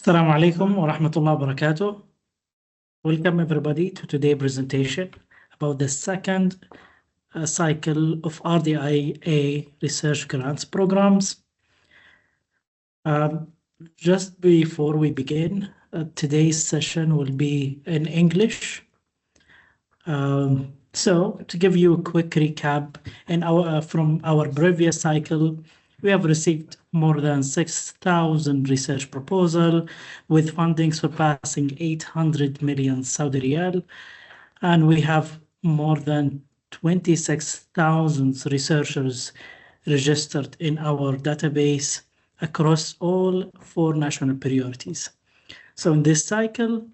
Assalamu alaikum wa rahmatullahi wa barakatuh. Welcome everybody to today's presentation about the second cycle of RDI research grants programs. Just before we begin, today's session will be in English. So to give you a quick recap, from our previous cycle, we have received more than 6,000 research proposals with funding surpassing 800 million Saudi riyal, and we have more than 26,000 researchers registered in our database across all 4 national priorities. So in this cycle,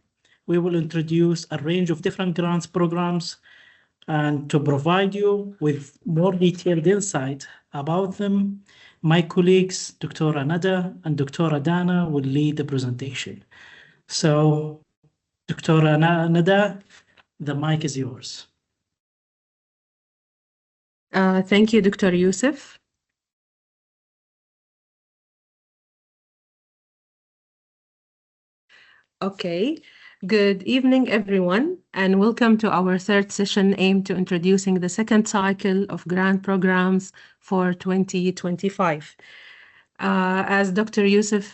we will introduce a range of different grants programs, and to provide you with more detailed insight about them, my colleagues, Dr. Nada and Dr. Dana, will lead the presentation. So, Dr. Nada, the mic is yours. Thank you, Dr. Yusuf. Okay, good evening, everyone, and welcome to our third session aimed to introducing the second cycle of grant programs for 2025. As Dr. Yusuf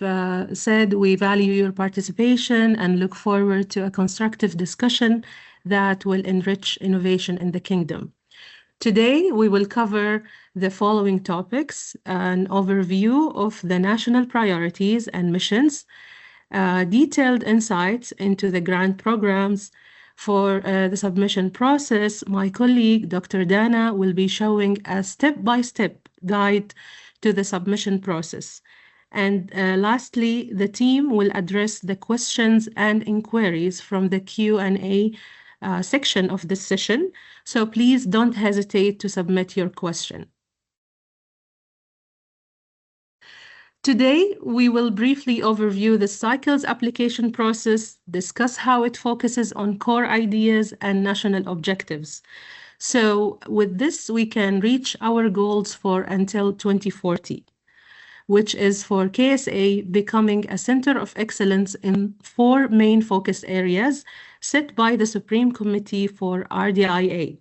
said, we value your participation and look forward to a constructive discussion that will enrich innovation in the kingdom. Today, we will cover the following topics: an overview of the national priorities and missions, detailed insights into the grant programs. For the submission process, my colleague, Dr. Dana, will be showing a step-by-step guide to the submission process. And lastly, the team will address the questions and inquiries from the Q&A section of this session. So please don't hesitate to submit your question. Today, we will briefly overview the cycle's application process, discuss how it focuses on core ideas and national objectives. So with this, we can reach our goals for until 2040, which is for KSA becoming a center of excellence in 4 main focus areas set by the Supreme Committee for RDIA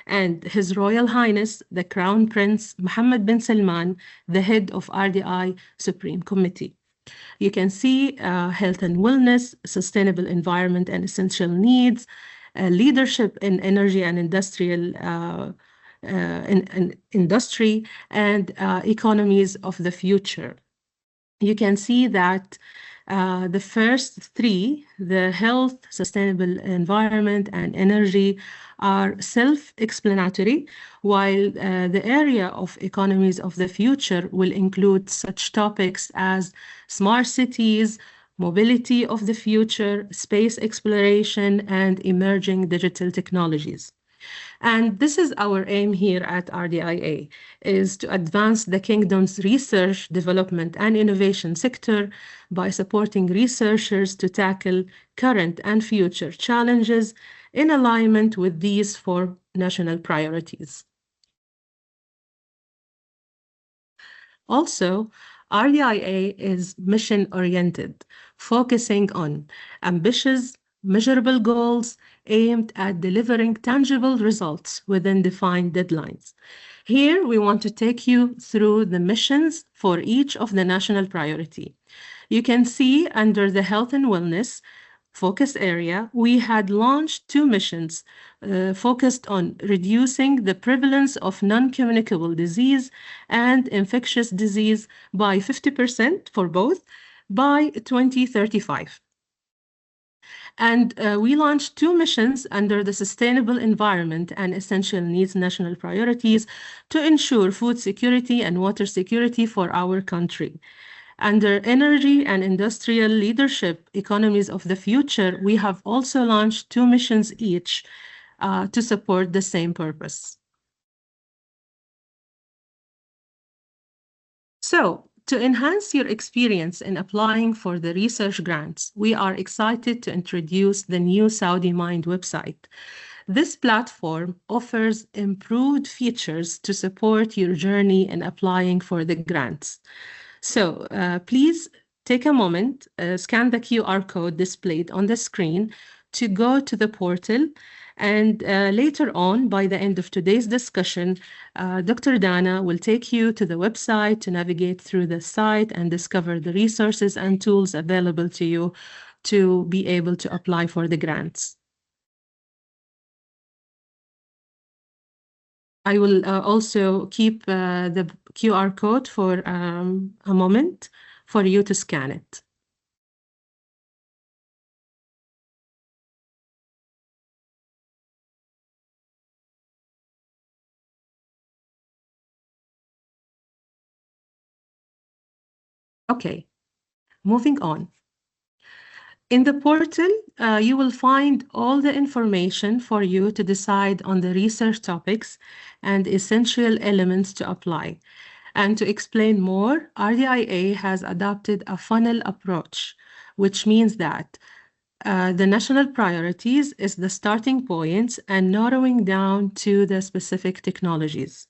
and His Royal Highness, the Crown Prince Mohammed bin Salman, the head of RDI Supreme Committee. You can see health and wellness, sustainable environment and essential needs, leadership in energy and industrial industry, and economies of the future. You can see that the first 3, the health, sustainable environment, and energy, are self-explanatory, while the area of economies of the future will include such topics as smart cities, mobility of the future, space exploration, and emerging digital technologies. And this is our aim here at RDIA, is to advance the kingdom's research, development, and innovation sector by supporting researchers to tackle current and future challenges in alignment with these 4 national priorities. Also, RDIA is mission-oriented, focusing on ambitious, measurable goals aimed at delivering tangible results within defined deadlines. Here, we want to take you through the missions for each of the national priority. You can see under the health and wellness focus area, we had launched 2 missions focused on reducing the prevalence of non-communicable disease and infectious disease by 50% for both by 2035. And we launched 2 missions under the Sustainable Environment and Essential Needs National Priorities to ensure food security and water security for our country. Under Energy and Industrial Leadership, Economies of the Future, we have also launched 2 missions each to support the same purpose. So, to enhance your experience in applying for the research grants, we are excited to introduce the new Saudi Mind website. This platform offers improved features to support your journey in applying for the grants. So please take a moment, scan the QR code displayed on the screen to go to the portal. And later on, by the end of today's discussion, Dr. Dana will take you to the website to navigate through the site and discover the resources and tools available to you to be able to apply for the grants. I will also keep the QR code for a moment for you to scan it. Okay, moving on. In the portal, you will find all the information for you to decide on the research topics and essential elements to apply. And to explain more, RDIA has adopted a funnel approach, which means that the national priorities is the starting point and narrowing down to the specific technologies.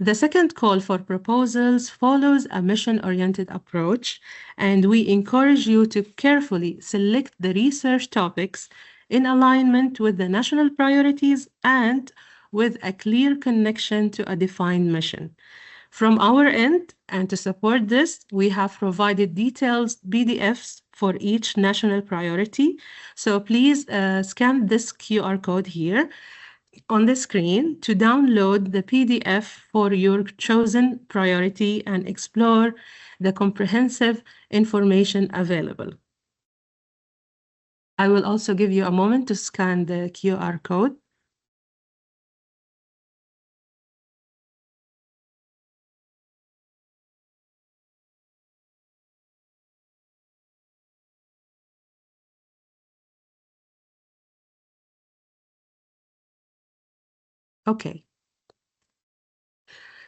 The second call for proposals follows a mission-oriented approach, and we encourage you to carefully select the research topics in alignment with the national priorities and with a clear connection to a defined mission. From our end, and to support this, we have provided detailed PDFs for each national priority. So please scan this QR code here on the screen to download the PDF for your chosen priority and explore the comprehensive information available. I will also give you a moment to scan the QR code. Okay.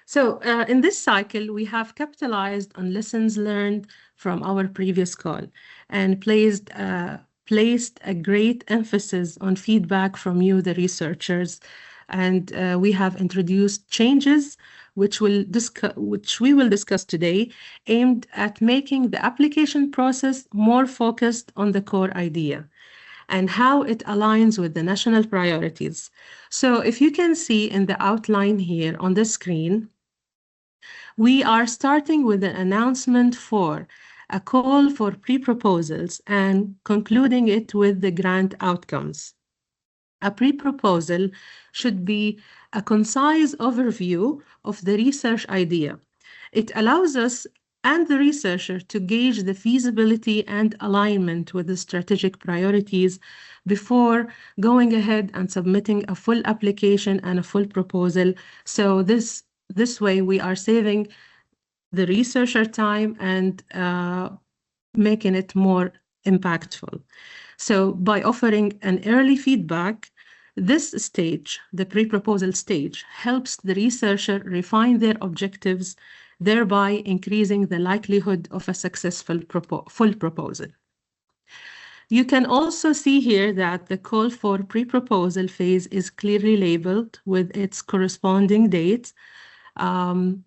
So in this cycle, we have capitalized on lessons learned from our previous call and placed a great emphasis on feedback from you, the researchers. And we have introduced changes which we will discuss today, aimed at making the application process more focused on the core idea and how it aligns with the national priorities. So if you can see in the outline here on the screen, we are starting with an announcement for a call for pre-proposals and concluding it with the grant outcomes. A pre-proposal should be a concise overview of the research idea. It allows us and the researcher to gauge the feasibility and alignment with the strategic priorities before going ahead and submitting a full application and a full proposal. So this way we are saving the researcher time and making it more impactful. So by offering an early feedback, this stage, the pre-proposal stage, helps the researcher refine their objectives, thereby increasing the likelihood of a successful full proposal. You can also see here that the call for pre-proposal phase is clearly labeled with its corresponding date. And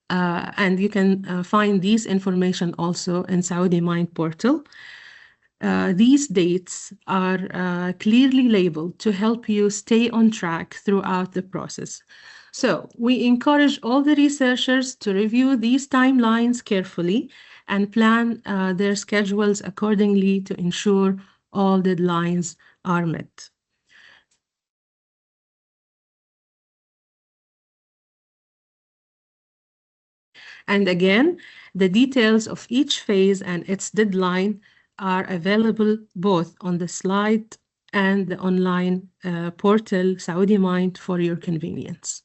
you can find these information also in Saudi Mind portal. These dates are clearly labeled to help you stay on track throughout the process. So we encourage all the researchers to review these timelines carefully and plan their schedules accordingly to ensure all deadlines are met. And again, the details of each phase and its deadline are available both on the slide and the online portal Saudi Mind for your convenience.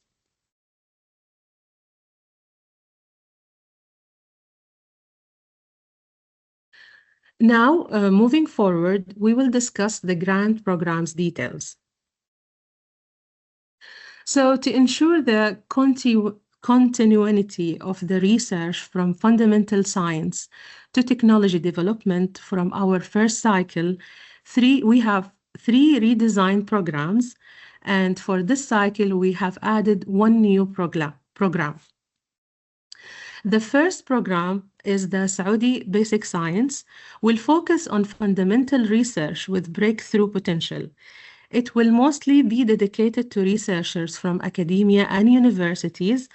Now, moving forward, we will discuss the grant program's details. So to ensure the continuity of the research from fundamental science to technology development from our first cycle, we have three redesigned programs, and for this cycle we have added one new program. The first program is the Saudi Basic Science, will focus on fundamental research with breakthrough potential. It will mostly be dedicated to researchers from academia and universities,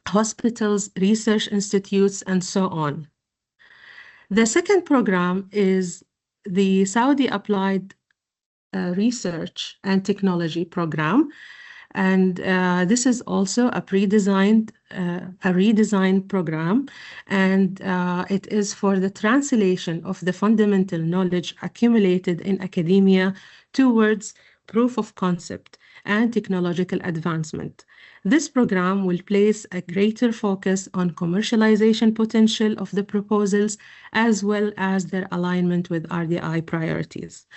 hospitals, research institutes, and so on. The second program is the Saudi Applied Research and Technology Program. And this is also a redesigned program, and it is for the translation of the fundamental knowledge accumulated in academia towards proof of concept and technological advancement. This program will place a greater focus on commercialization potential of the proposals as well as their alignment with RDI priorities.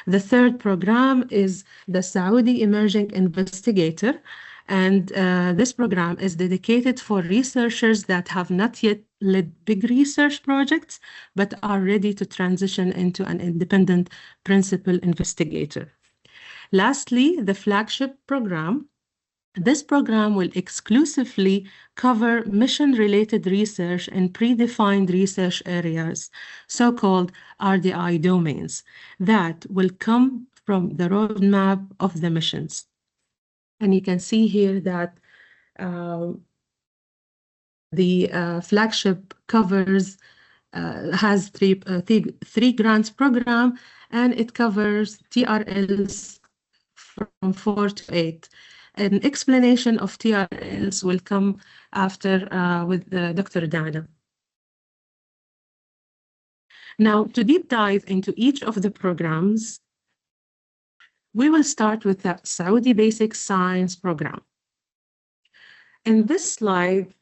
The third program is the Saudi Emerging Investigator, and this program is dedicated for researchers that have not yet led big research projects, but are ready to transition into an independent principal investigator. Lastly, the Flagship program. This program will exclusively cover mission-related research in predefined research areas, so-called RDI domains, that will come from the roadmap of the missions. And you can see here that the Flagship has three grants program, and it covers TRLs from 4 to 8. An explanation of TRLs will come after with Dr. Dana. Now, to deep dive into each of the programs, we will start with the Saudi Basic Science Program. In this slide,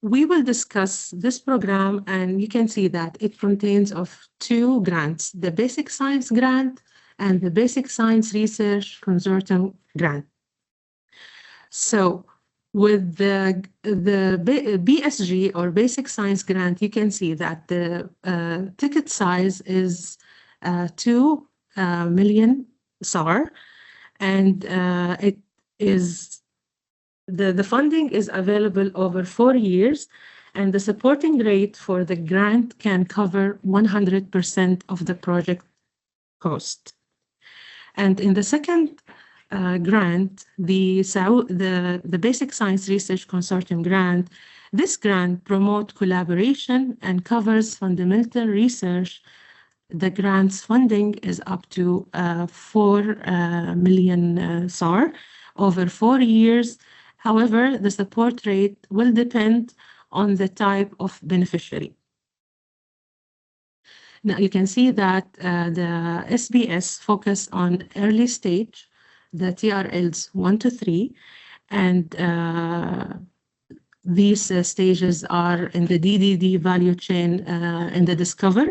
we will discuss this program, and you can see that it contains of two grants, the Basic Science Grant and the Basic Science Research Consortium Grant. So with the BSG or Basic Science Grant, you can see that the ticket size is 2 million SAR, and it is the funding is available over 4 years, and the supporting rate for the grant can cover 100% of the project cost. And in the second grant, the Basic Science Research Consortium grant, this grant promotes collaboration and covers fundamental research. The grant's funding is up to 4 million SAR over 4 years. However, the support rate will depend on the type of beneficiary. Now you can see that the SBS focus on early stage, the TRLs 1 to 3, and these stages are in the DDD value chain, in the discover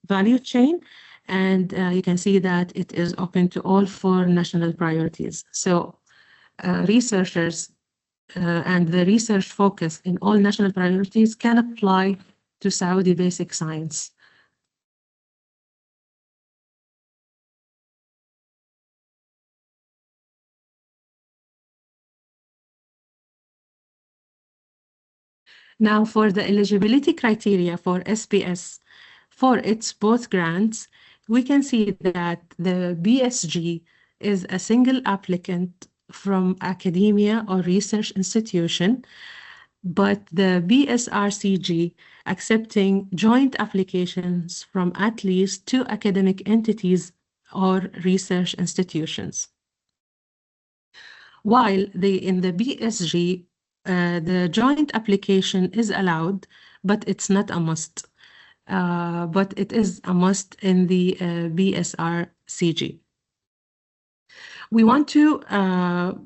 value chain, and you can see that it is open to all 4 national priorities. So researchers and the research focus in all national priorities can apply to Saudi Basic Science. Now, for the eligibility criteria for SBS, for its both grants, we can see that the BSG is a single applicant from academia or research institution, but the BSRCG accepting joint applications from at least 2 academic entities or research institutions. While in the BSG, the joint application is allowed, but it's not a must. But it is a must in the BSRCG. We want to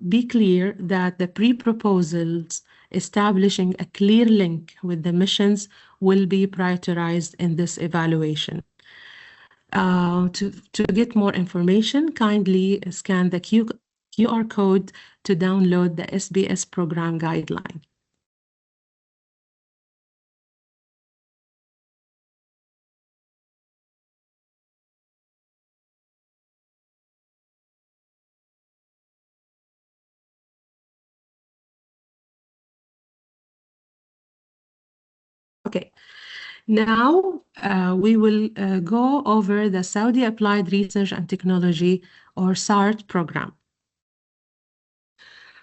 be clear that the pre-proposals establishing a clear link with the missions will be prioritized in this evaluation. To get more information, kindly scan the QR code to download the SBS program guideline. Okay, now we will go over the Saudi Applied Research and Technology, or SART program.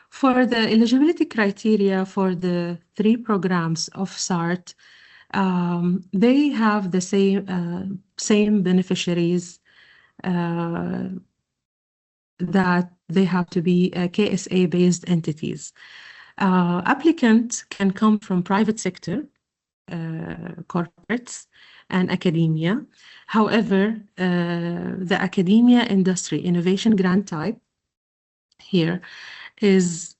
For the eligibility criteria for the 3 programs of SART, they have the same beneficiaries, that they have to be KSA-based entities. Applicants can come from private sector, corporates, and academia. However, the academia industry innovation grant type here is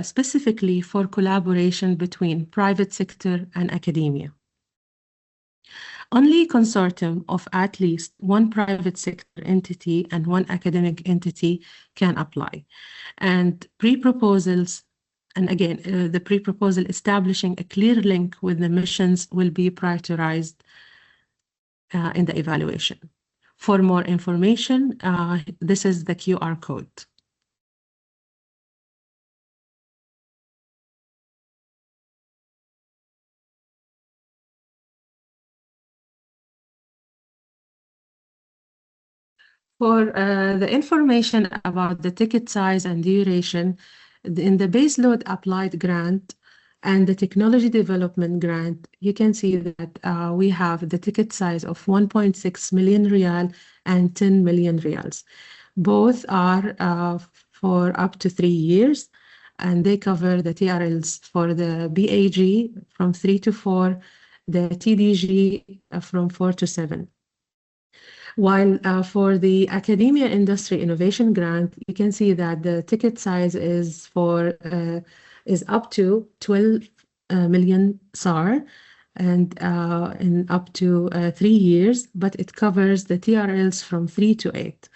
specifically for collaboration between private sector and academia. Only consortium of at least one private sector entity and one academic entity can apply. And pre-proposals, and again, the pre-proposal establishing a clear link with the missions will be prioritized in the evaluation. For more information, this is the QR code. For the information about the ticket size and duration, in the baseload applied grant and the technology development grant, you can see that we have the ticket size of 1.6 million riyal and 10 million riyals. Both are for up to 3 years, and they cover the TRLs for the BAG from 3 to 4, the TDG from 4 to 7. While for the Academia Industry Innovation Grant, you can see that the ticket size is up to 12 million SAR and in up to 3 years, but it covers the TRLs from 3 to 8.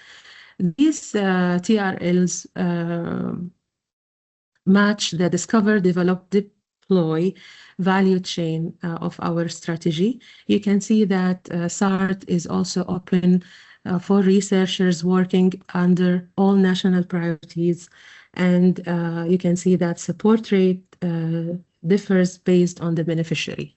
These TRLs match the discover, develop, deploy value chain of our strategy. You can see that SART is also open for researchers working under all national priorities, and you can see that support rate differs based on the beneficiary.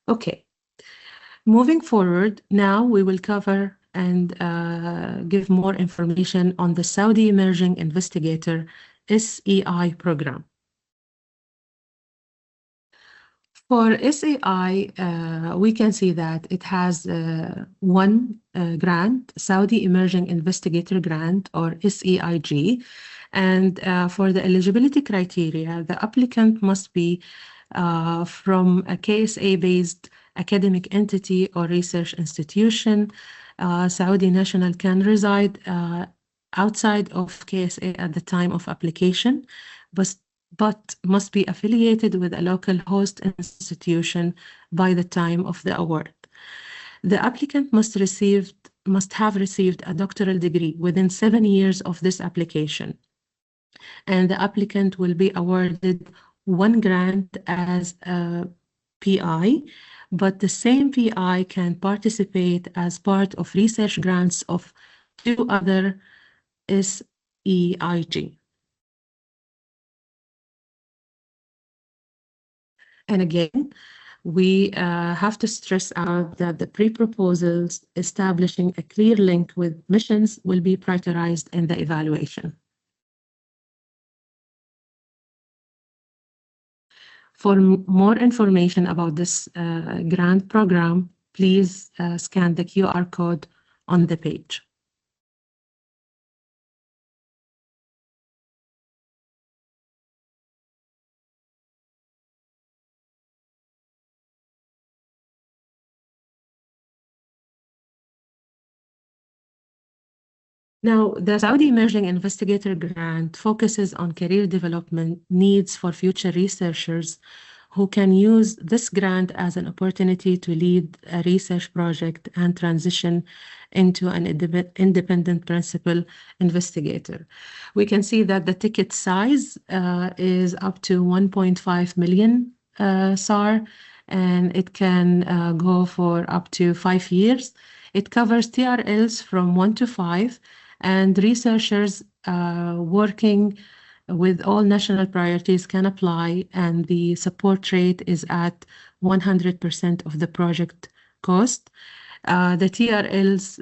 Okay, moving forward, now we will cover and give more information on the Saudi Emerging Investigator SEI program. For SEI, we can see that it has one grant, Saudi Emerging Investigator Grant, or SEIG, and for the eligibility criteria, the applicant must be from a KSA-based academic entity or research institution. Saudi national can reside outside of KSA at the time of application, but must be affiliated with a local host institution by the time of the award. The applicant must have received a doctoral degree within 7 years of this application, and the applicant will be awarded one grant as a PI, but the same PI can participate as part of research grants of 2 other SEIG. And again, we have to stress out that the pre-proposals establishing a clear link with missions will be prioritized in the evaluation. For more information about this grant program, please scan the QR code on the page. Now, the Saudi Emerging Investigator Grant focuses on career development needs for future researchers who can use this grant as an opportunity to lead a research project and transition into an independent principal investigator. We can see that the ticket size is up to 1.5 million SAR, and it can go for up to 5 years. It covers TRLs from 1 to 5, and researchers working with all national priorities can apply, and the support rate is at 100% of the project cost. The TRLs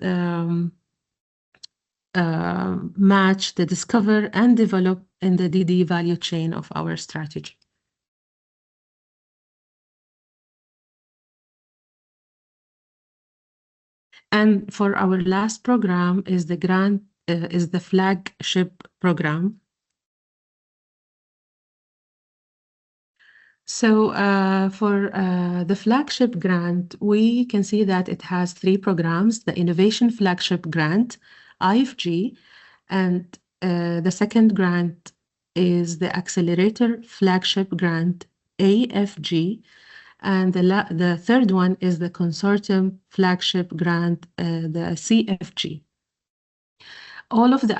match the discover and develop in the DD value chain of our strategy. And for our last program is the Flagship program. So for the Flagship grant, we can see that it has 3 programs: the Innovation Flagship Grant, IFG, and the second grant is the Accelerator Flagship Grant, AFG, and the third one is the Consortium Flagship Grant, the CFG. All of the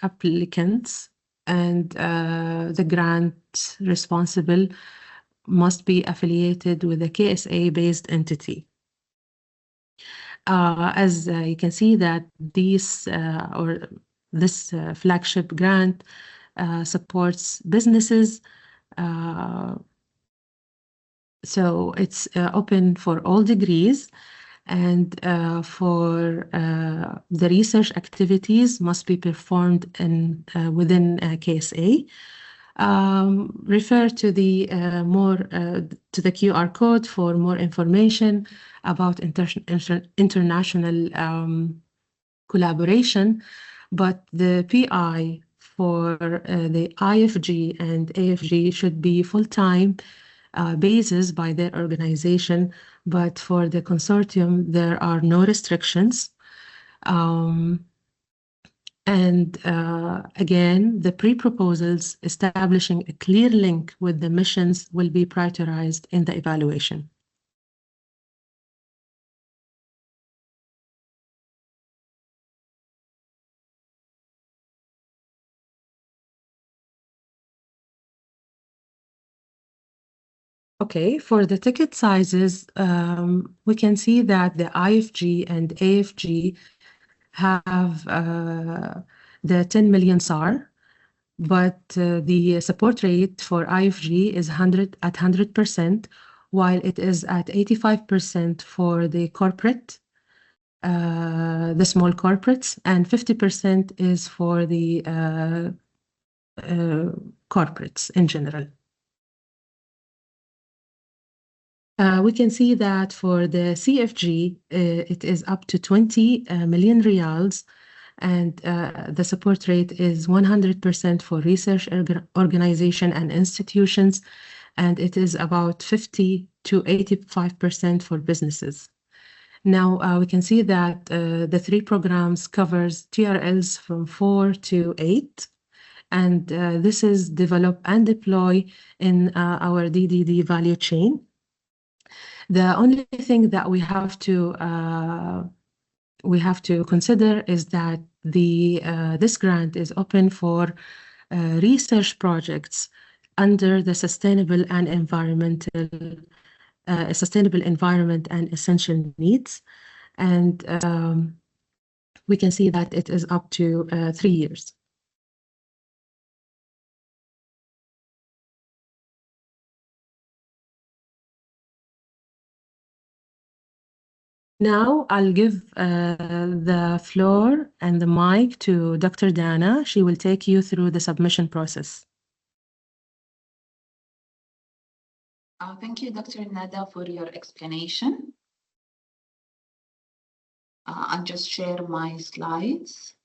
applicants and the grant responsible must be affiliated with a KSA-based entity. As you can see that this flagship grant supports businesses. So it's open for all degrees, and for the research activities must be performed within KSA. Refer to the to the QR code for more information about international collaboration. But the PI for the IFG and AFG should be full-time basis by their organization, but for the consortium there are no restrictions. And again, the pre-proposals establishing a clear link with the missions will be prioritized in the evaluation. Okay, for the ticket sizes, we can see that the IFG and AFG have the 10 million SAR, but the support rate for IFG is 100%, while it is at 85% for the corporate, the small corporates, and 50% is for the corporates in general. We can see that for the CFG, it is up to 20 million riyals, and the support rate is 100% for research organization and institutions, and it is about 50 to 85% for businesses. Now we can see that the 3 programs covers TRLs from 4 to 8, and this is develop and deploy in our DDD value chain. The only thing that we have to consider is that this grant is open for research projects under the sustainable environment and essential needs, and we can see that it is up to 3 years. Now I'll give the floor and the mic to Dr. Dana. She will take you through the submission process. Thank you, Dr. Nada, for your explanation. I'll just share my slides.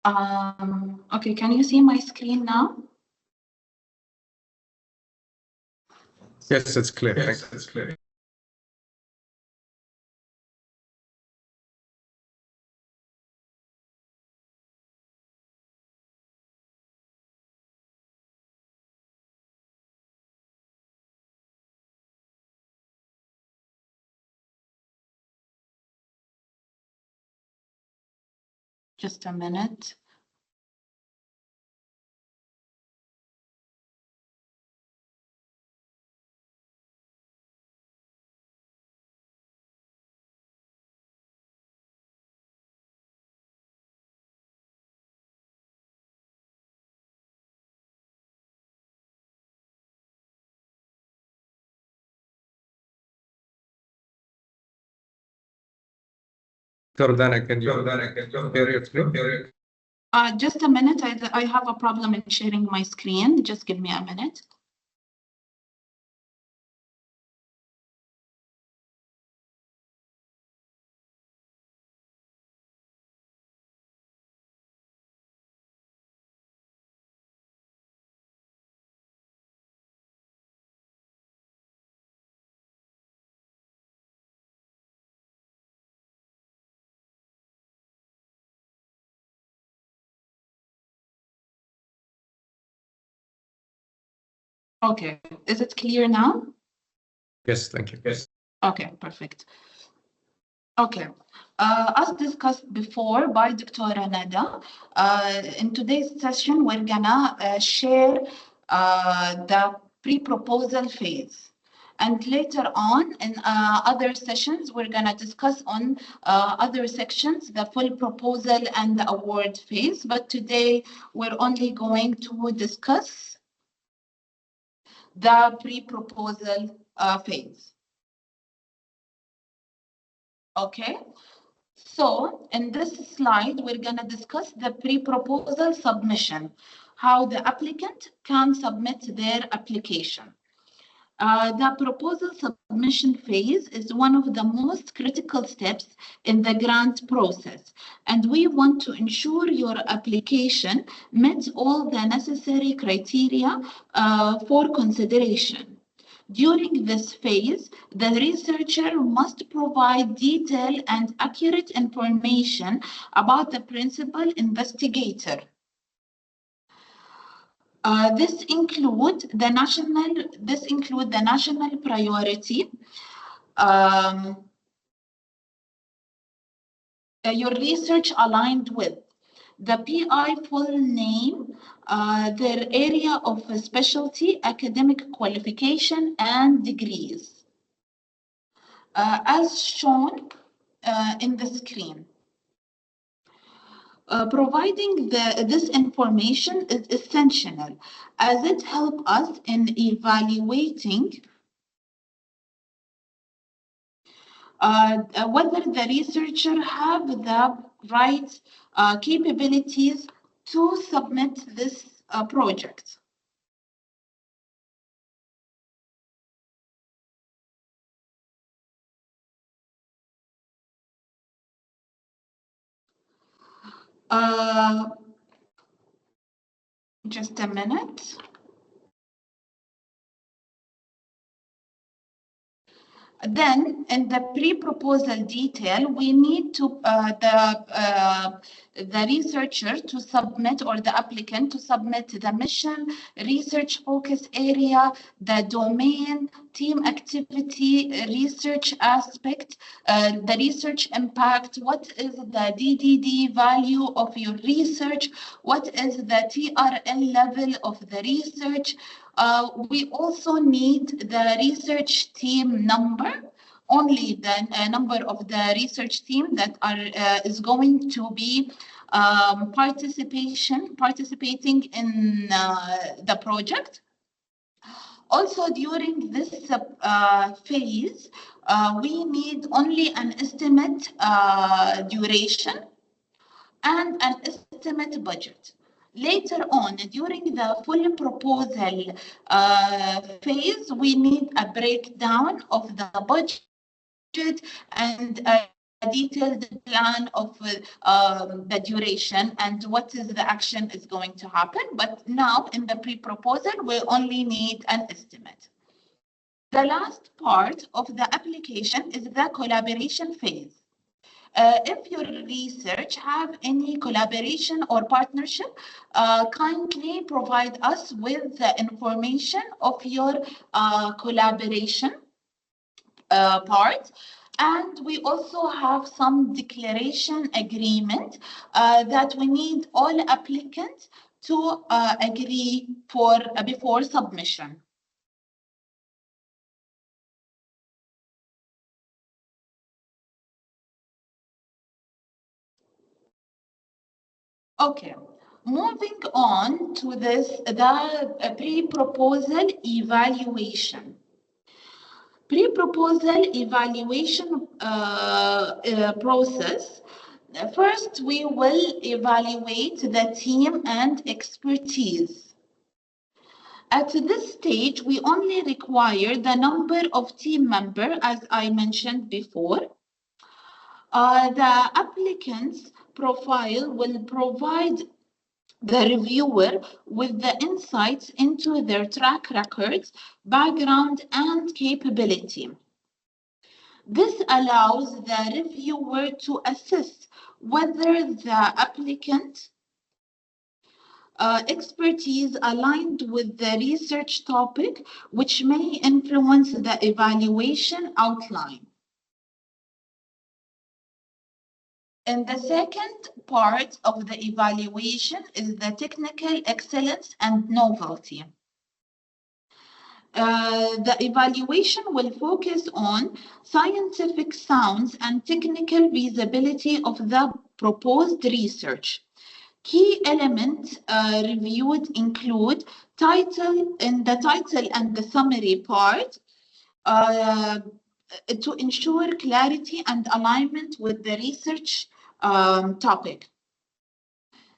Okay, can you see my screen now? Yes, it's clear. Yes, it's clear. Just a minute. Jordana, can you share your screen? Just a minute. I have a problem in sharing my screen. Just give me a minute. Okay, is it clear now? Yes, thank you. Yes. Okay, perfect. Okay, as discussed before by Dr. Nada, in today's session, we're gonna share the pre-proposal phase. And later on, in other sessions, we're gonna discuss on other sections, the full proposal and the award phase. But today, we're only going to discuss the pre-proposal phase. Okay, so in this slide, we're going to discuss the pre-proposal submission, how the applicant can submit their application. The proposal submission phase is one of the most critical steps in the grant process, and we want to ensure your application met all the necessary criteria for consideration. During this phase, the researcher must provide detailed and accurate information about the principal investigator. This include the national priority, your research aligned with the PI full name, their area of specialty, academic qualification, and degrees, as shown in the screen. Providing this information is essential as it helps us in evaluating whether the researcher have the right capabilities to submit this project. Just a minute. Then, in the pre-proposal detail, we need to the researcher to submit, or the applicant to submit, the mission, research focus area, the domain, team activity, research aspect, the research impact, what is the DDD value of your research, what is the TRL level of the research. We also need the research team number, only the number of the research team that is going to be participating in the project. Also, during this phase, we need only an estimate duration and an estimate budget. Later on, during the full proposal phase, we need a breakdown of the budget and a detailed plan of the duration and what is the action is going to happen. But now in the pre-proposal, we only need an estimate. The last part of the application is the collaboration phase. If your research have any collaboration or partnership, kindly provide us with the information of your collaboration part. And we also have some declaration agreement that we need all applicants to agree for before submission. Okay, moving on to the pre-proposal evaluation. Pre-proposal evaluation process. First, we will evaluate the team and expertise. At this stage, we only require the number of team members, as I mentioned before. The applicant's profile will provide the reviewer with the insights into their track records, background, and capability. This allows the reviewer to assess whether the applicant expertise aligned with the research topic, which may influence the evaluation outline. And the second part of the evaluation is the technical excellence and novelty. The evaluation will focus on scientific sounds and technical feasibility of the proposed research. Key elements reviewed include title and the summary part, to ensure clarity and alignment with the research topic.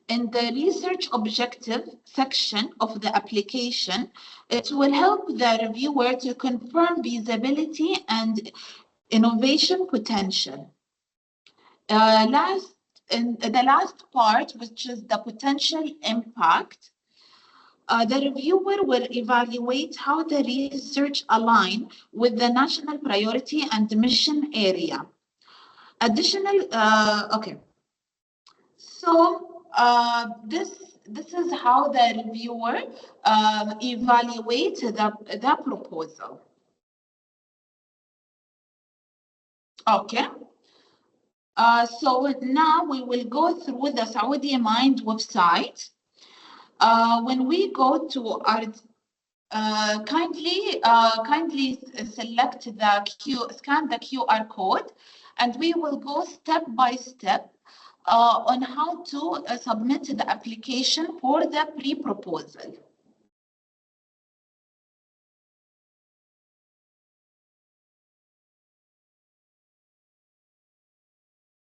In the research objective section of the application, it will help the reviewer to confirm feasibility and innovation potential. The last part, which is the potential impact, the reviewer will evaluate how the research align with the national priority and mission area. Okay. So this is how the reviewer evaluates the proposal. Okay. So now we will go through the Saudi Mind website. When we go to our kindly select scan the QR code, and we will go step by step on how to submit the application for the pre-proposal.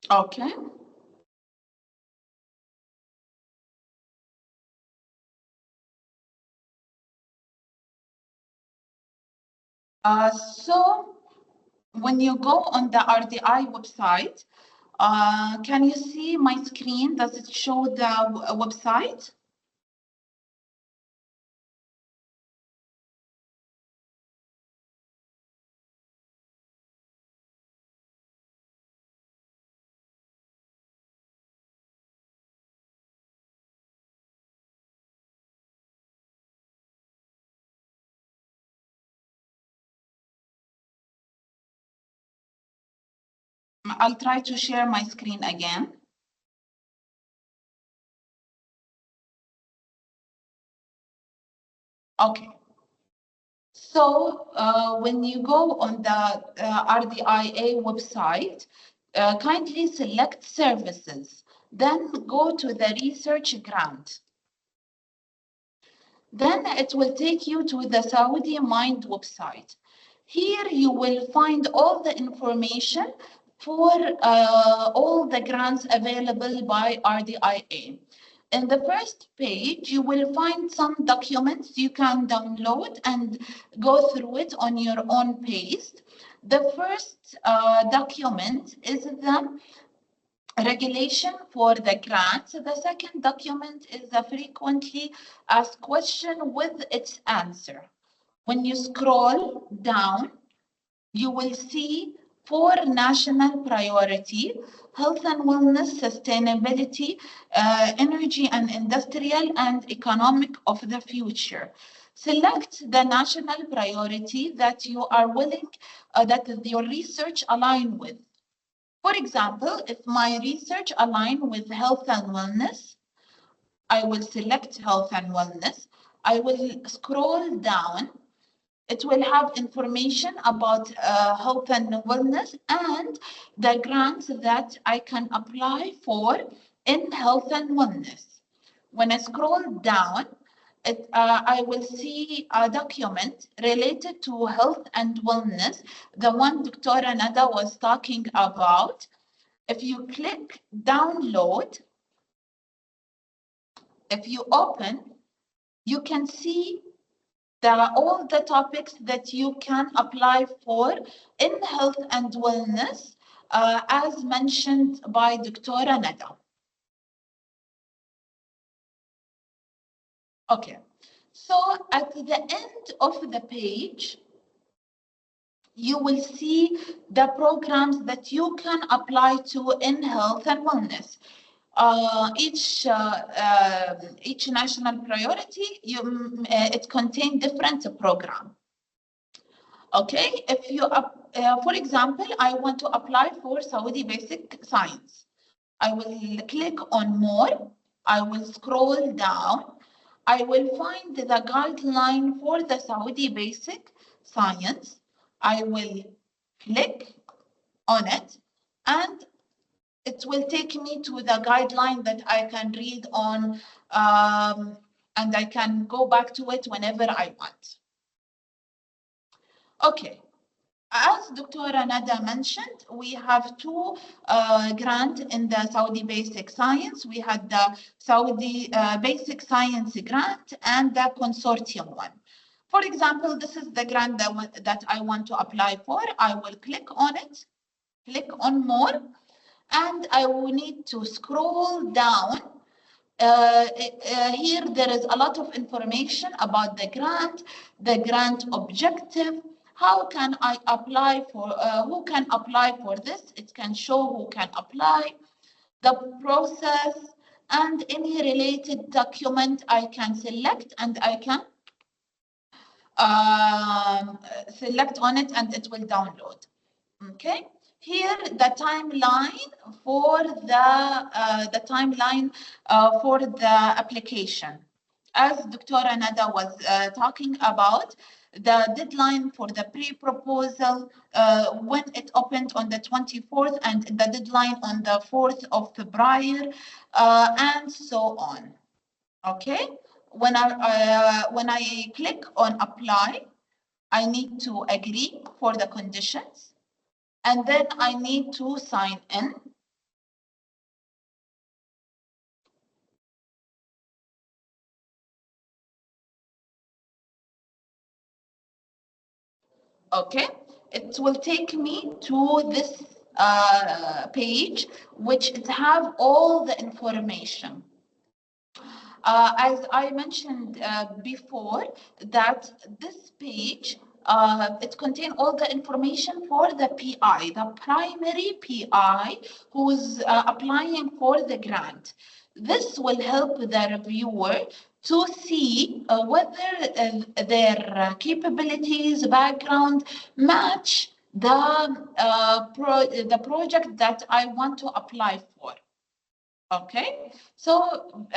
Okay. So when you go on the RDI website, can you see my screen? Does it show the website? I'll try to share my screen again. Okay. So when you go on the RDIA website, kindly select services, then go to the research grant. Then it will take you to the Saudi Mind website. Here you will find all the information for all the grants available by RDIA. In the first page, you will find some documents you can download and go through it on your own pace. The first document is the regulation for the grants. The second document is the frequently asked question with its answer. When you scroll down, you will see 4 national priority: health and wellness, sustainability, energy and industrial, and economic of the future. Select the national priority that you are willing, that your research align with. For example, if my research align with health and wellness, I will select health and wellness. I will scroll down. It will have information about health and wellness and the grants that I can apply for in health and wellness. When I scroll down, I will see a document related to health and wellness, the one Dr. Nada was talking about. If you click download, if you open, you can see all the topics that you can apply for in health and wellness, as mentioned by Dr. Nada. Okay, so at the end of the page, you will see the programs that you can apply to in health and wellness. Each national priority, it contains different program. Okay, if you, for example, I want to apply for Saudi Basic Science. I will click on more. I will scroll down. I will find the guideline for the Saudi Basic Science. I will click on it, and it will take me to the guideline that I can read on, and I can go back to it whenever I want. Okay, as Dr. Nada mentioned, we have 2 grants in the Saudi Basic Science. We had the Saudi Basic Science grant and the consortium one. For example, this is the grant that I want to apply for. I will click on it, click on more, and I will need to scroll down. Here there is a lot of information about the grant objective. How can I apply for, who can apply for this? It can show who can apply, the process, and any related document I can select, and I can select on it, and it will download. Okay. Here, the timeline for the application. As Dr. Nada was talking about, the deadline for the pre-proposal, when it opened on the 24th, and the deadline on the 4th of February, and so on. Okay. When I click on apply, I need to agree for the conditions. And then I need to sign in. Okay, it will take me to this page, which it have all the information. As I mentioned before, that this page, it contains all the information for the PI, the primary PI who's applying for the grant. This will help the reviewer to see whether their capabilities, background match the project that I want to apply for. Okay, so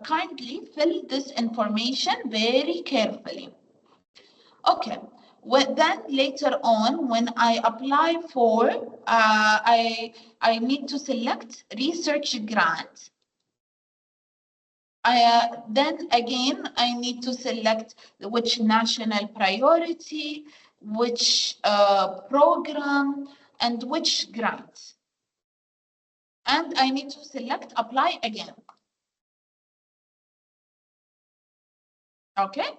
kindly fill this information very carefully. Okay, well, then later on, when I apply for, I need to select research grant. Then again, I need to select which national priority, which program, and which grant. And I need to select apply again. Okay,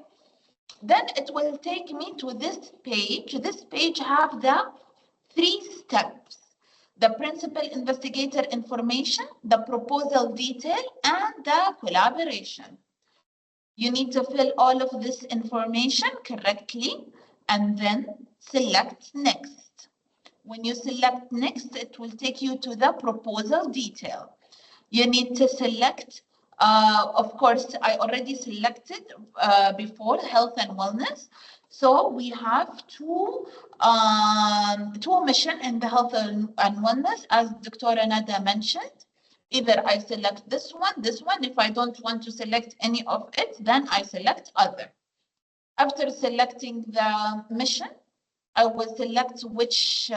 then it will take me to this page. This page have the 3 steps: the principal investigator information, the proposal detail, and the collaboration. You need to fill all of this information correctly and then select next. When you select next, it will take you to the proposal detail. You need to select, of course, I already selected before health and wellness. So we have two missions in the health and wellness, as Dr. Nada mentioned. Either I select this one. If I don't want to select any of it, then I select other. After selecting the mission, I will select which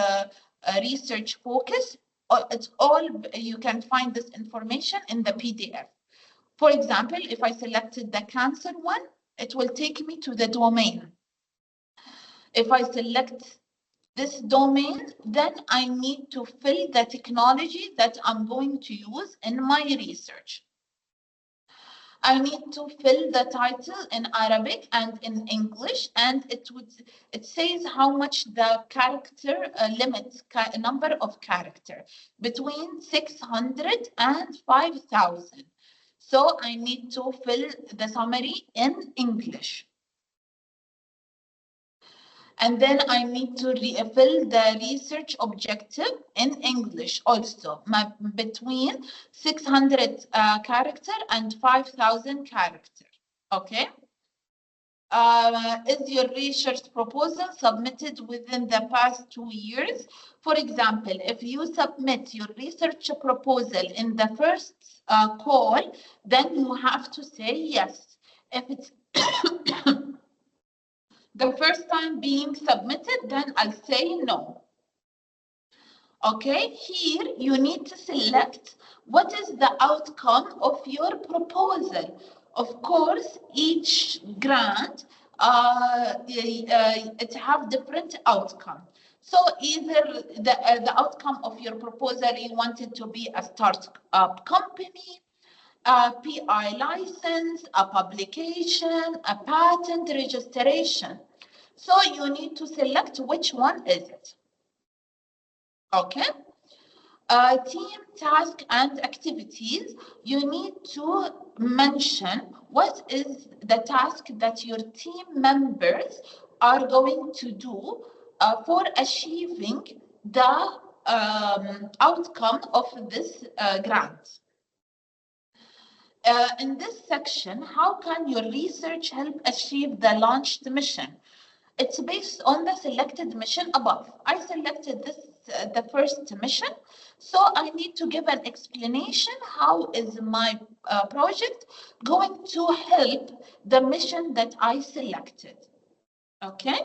research focus. It's all, you can find this information in the PDF. For example, if I selected the cancer one, it will take me to the domain. If I select this domain, then I need to fill the technology that I'm going to use in my research. I need to fill the title in Arabic and in English, and it says how much the character limit, number of character, between 600 and 5,000. So I need to fill the summary in English. And then I need to fill the research objective in English also, between 600 character and 5,000 character. Okay. Is your research proposal submitted within the past 2 years? For example, if you submit your research proposal in the first call, then you have to say yes. If it's the first time being submitted, then I'll say no. Okay, here you need to select what is the outcome of your proposal. Of course, each grant, it have different outcome. So either the outcome of your proposal, you want it to be a startup company, a PI license, a publication, a patent registration. So you need to select which one is it. Okay. Team task and activities, you need to mention what is the task that your team members are going to do for achieving the outcome of this grant. In this section, how can your research help achieve the launched mission? It's based on the selected mission above. I selected this, the first mission, so I need to give an explanation how is my project going to help the mission that I selected. Okay.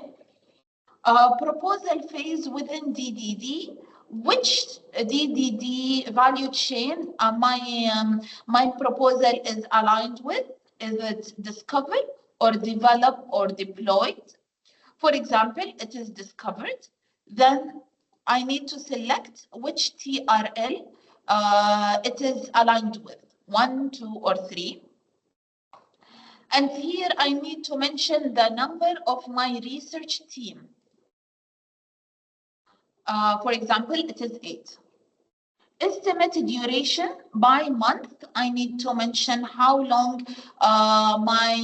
Proposal phase within DDD. Which DDD value chain my proposal is aligned with? Is it discovered or developed or deployed? For example, it is discovered. Then I need to select which TRL it is aligned with, 1, 2, or 3. And here I need to mention the number of my research team. For example, it is 8. Estimated duration by month, I need to mention how long my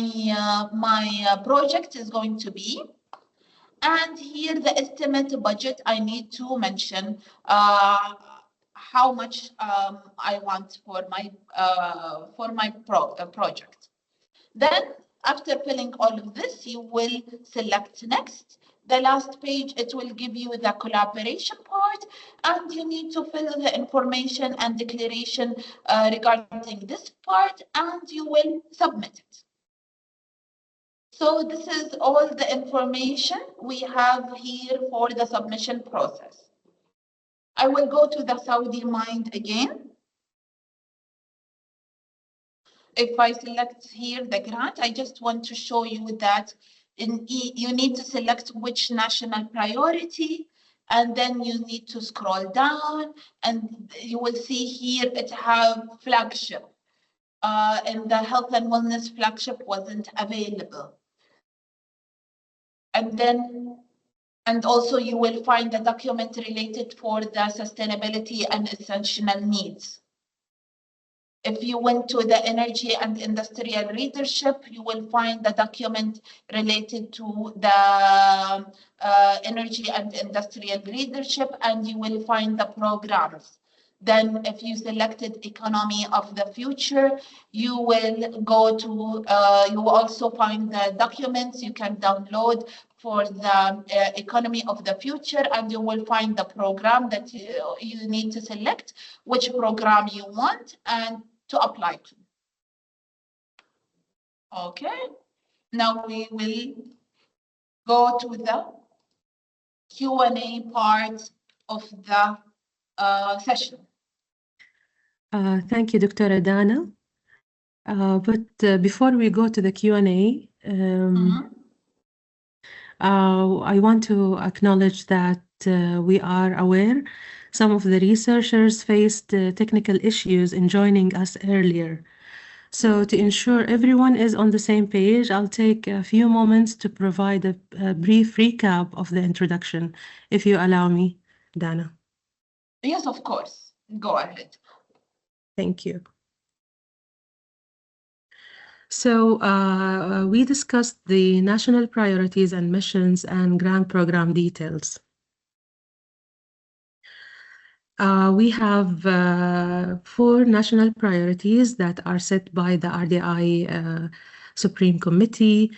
project is going to be. And here the estimate budget, I need to mention how much I want for my project. Then after filling all of this, you will select next. The last page, it will give you the collaboration part, and you need to fill the information and declaration regarding this part, and you will submit it. So this is all the information we have here for the submission process. I will go to the Saudi Mind again. If I select here the grant, I just want to show you that you need to select which national priority, and then you need to scroll down, and you will see here it have Flagship. And the health and wellness Flagship wasn't available. And then And also you will find the document related for the sustainability and essential needs. If you went to the energy and industrial leadership, you will find the document related to the energy and industrial leadership, and you will find the programs. Then if you selected economy of the future, you will go to, you will also find the documents you can download for the economy of the future, and you will find the program that you need to select which program you want and to apply to. Okay, now we will go to the Q&A part of the session. Thank you, Dr. Dana. But before we go to the Q&A, I want to acknowledge that we are aware some of the researchers faced technical issues in joining us earlier. So to ensure everyone is on the same page, I'll take a few moments to provide a brief recap of the introduction, if you allow me, Dana. Yes, of course. Go ahead. Thank you. So we discussed the national priorities and missions and grant program details. We have 4 national priorities that are set by the RDI Supreme Committee,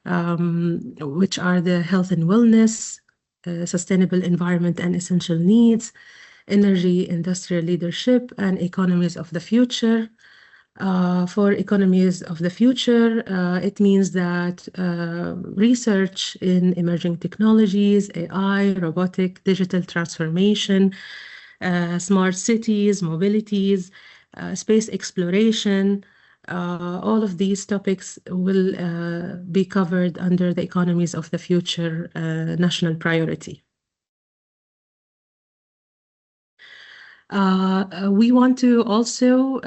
which are the health and wellness, sustainable environment and essential needs, energy, industrial leadership, and economies of the future. For economies of the future, it means that research in emerging technologies, AI, robotic, digital transformation, smart cities, mobilities, space exploration, all of these topics will be covered under the economies of the future national priority. We want to also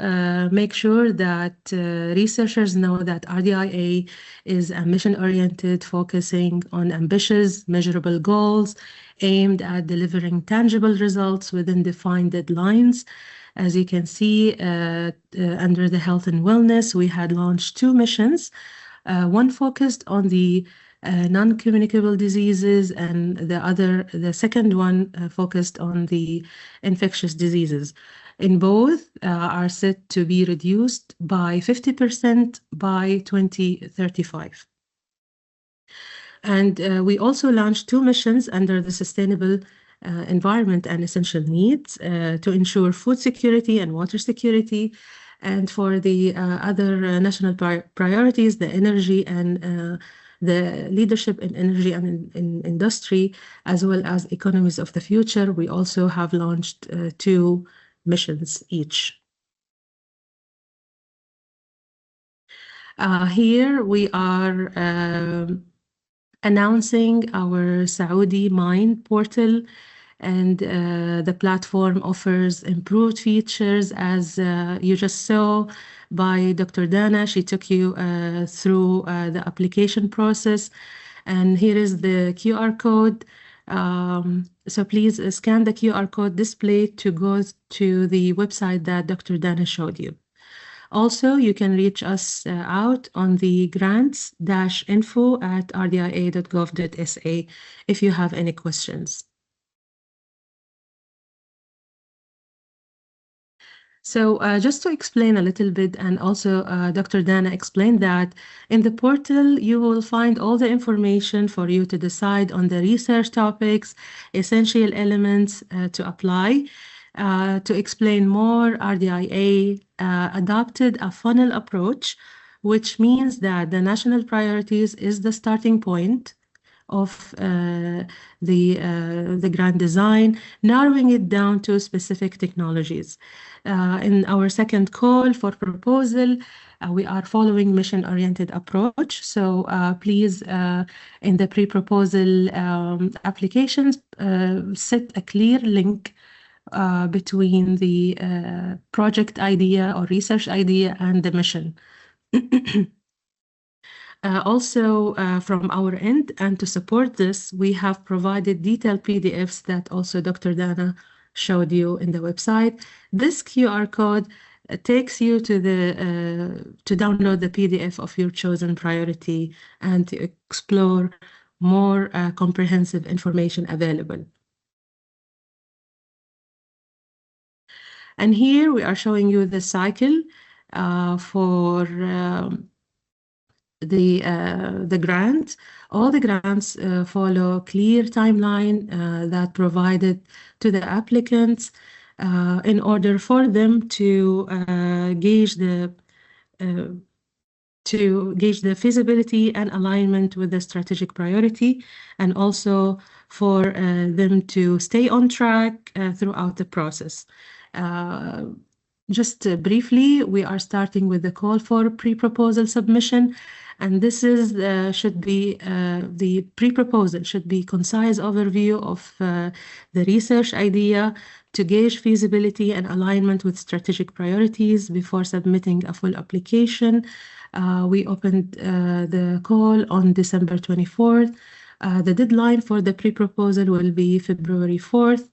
make sure that researchers know that RDIA is a mission-oriented, focusing on ambitious, measurable goals aimed at delivering tangible results within defined deadlines. As you can see, under the health and wellness, we had launched 2 missions, one focused on the non-communicable diseases, and the second one focused on the infectious diseases. In both are set to be reduced by 50% by 2035. And we also launched 2 missions under the sustainable environment and essential needs to ensure food security and water security. And for the other national priorities, the energy and the leadership in energy and in industry, as well as economies of the future, we also have launched 2 missions each. Here we are announcing our Saudi Mind portal, and the platform offers improved features, as you just saw by Dr. Dana. She took you through the application process, and here is the QR code. So please scan the QR code displayed to go to the website that Dr. Dana showed you. Also, you can reach us out on the grants-info@rdia.gov.sa if you have any questions. So just to explain a little bit, and also Dr. Dana explained that in the portal, you will find all the information for you to decide on the research topics, essential elements to apply. To explain more, RDIA adopted a funnel approach, which means that the national priorities is the starting point of the grant design, narrowing it down to specific technologies. In our second call for proposal, we are following mission-oriented approach. So please, in the pre-proposal applications, set a clear link between the project idea or research idea and the mission. Also, from our end, and to support this, we have provided detailed PDFs that also Dr. Dana showed you in the website. This QR code takes you to to download the PDF of your chosen priority and to explore more comprehensive information available. And here we are showing you the cycle for the grant. All the grants follow clear timeline that provided to the applicants in order for them to gauge the feasibility and alignment with the strategic priority, and also for them to stay on track throughout the process. Just briefly, we are starting with the call for pre-proposal submission, and this is should be the pre-proposal should be concise overview of the research idea to gauge feasibility and alignment with strategic priorities before submitting a full application. We opened the call on December 24th. The deadline for the pre-proposal will be February 4th.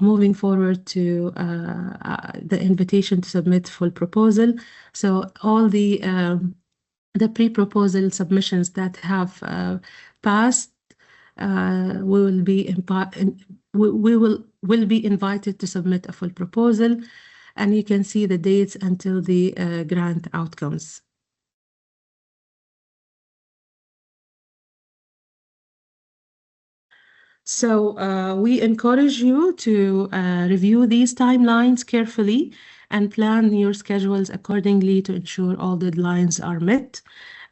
Moving forward to the invitation to submit full proposal. So all the pre-proposal submissions that have passed will be invited to submit a full proposal, and you can see the dates until the grant outcomes. So we encourage you to review these timelines carefully and plan your schedules accordingly to ensure all deadlines are met.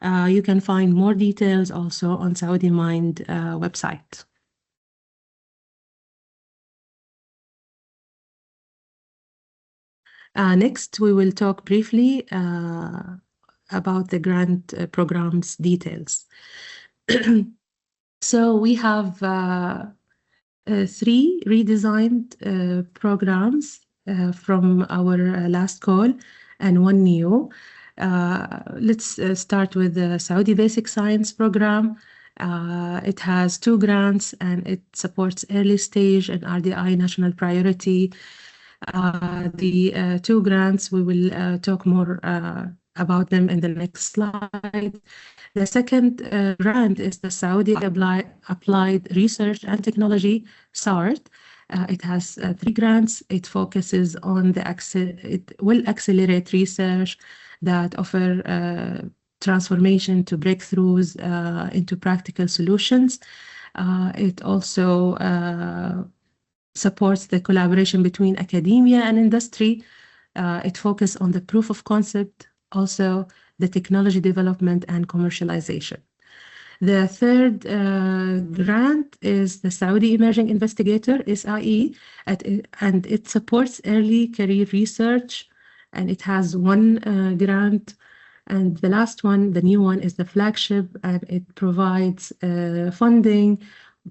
You can find more details also on Saudi Mind website. Next, we will talk briefly about the grant program's details. So we have 3 redesigned programs from our last call and 1 new. Let's start with the Saudi Basic Science Program. It has 2 grants and it supports early stage and RDI national priority. The 2 grants, we will talk more about them in the next slide. The second grant is the Saudi Applied Research and Technology, SART. It has 3 grants. It focuses on it will accelerate research that offer transformation to breakthroughs into practical solutions. It also supports the collaboration between academia and industry. It focuses on the proof of concept, also the technology development and commercialization. The third grant is the Saudi Emerging Investigator, SIE, and it supports early career research, and it has 1 grant. And the last one, the new one, is the Flagship, and it provides funding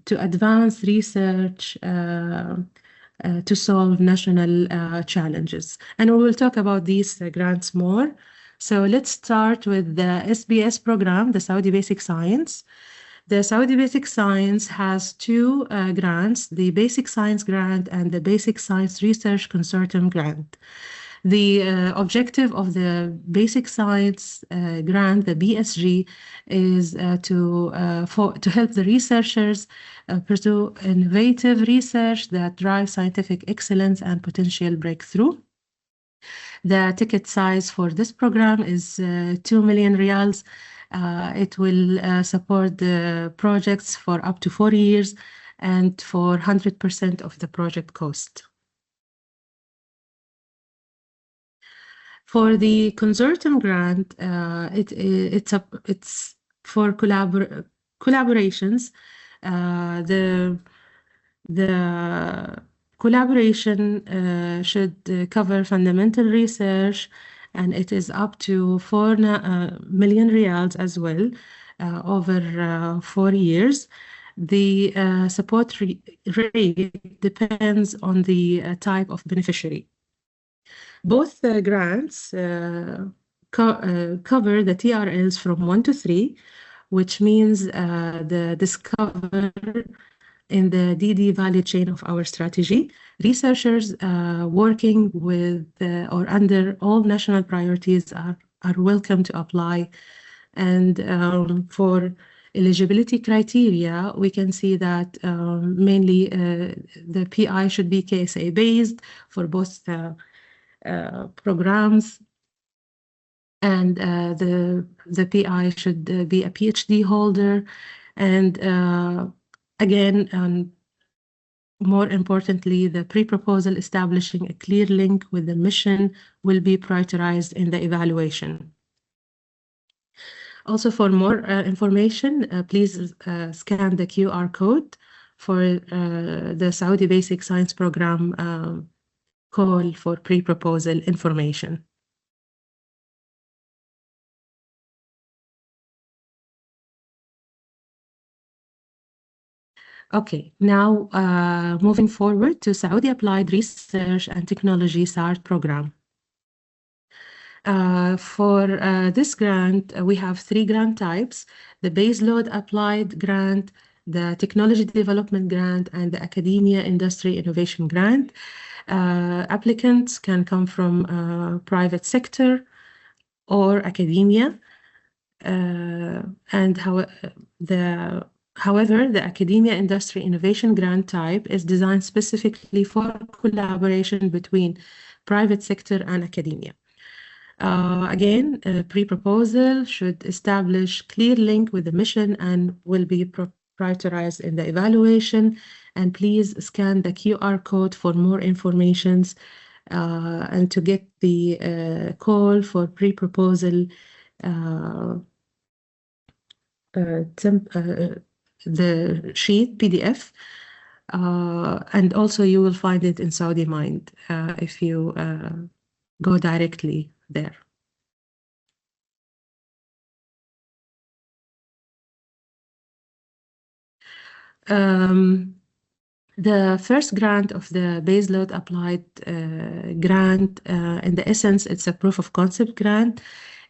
to advance research to solve national challenges. And we will talk about these grants more. So let's start with the SBS program, the Saudi Basic Science. The Saudi Basic Science has 2 grants, the Basic Science Grant and the Basic Science Research Consortium Grant. The objective of the Basic Science Grant, the BSG, is to help the researchers pursue innovative research that drives scientific excellence and potential breakthrough. The ticket size for this program is 2 million riyals. It will support the projects for up to 4 years and for 100% of the project cost. For the consortium grant, it's for collaborations. The collaboration should cover fundamental research, and it is up to 4 million riyals as well over 4 years. The support rate depends on the type of beneficiary. Both grants cover the TRLs from 1 to 3, which means the discover in the DD value chain of our strategy. Researchers working with or under all national priorities are welcome to apply. And for eligibility criteria, we can see that mainly the PI should be KSA based for both programs, and the PI should be a PhD holder, and again, more importantly, the pre-proposal establishing a clear link with the mission will be prioritized in the evaluation. Also, for more information, please scan the QR code for the Saudi Basic Science Program call for pre-proposal information. Okay, now moving forward to Saudi Applied Research and Technology SART program. For this grant, we have 3 grant types: the baseload applied grant, the technology development grant, and the academia industry innovation grant. Applicants can come from private sector or academia, However, the Academia Industry Innovation Grant type is designed specifically for collaboration between private sector and academia. Again, a pre-proposal should establish clear link with the mission and will be prioritized in the evaluation. And please scan the QR code for more informations and to get the call for pre-proposal the sheet PDF, and also you will find it in Saudi Mind if you go directly there. The first grant of the baseload applied grant, in the essence, it's a proof of concept grant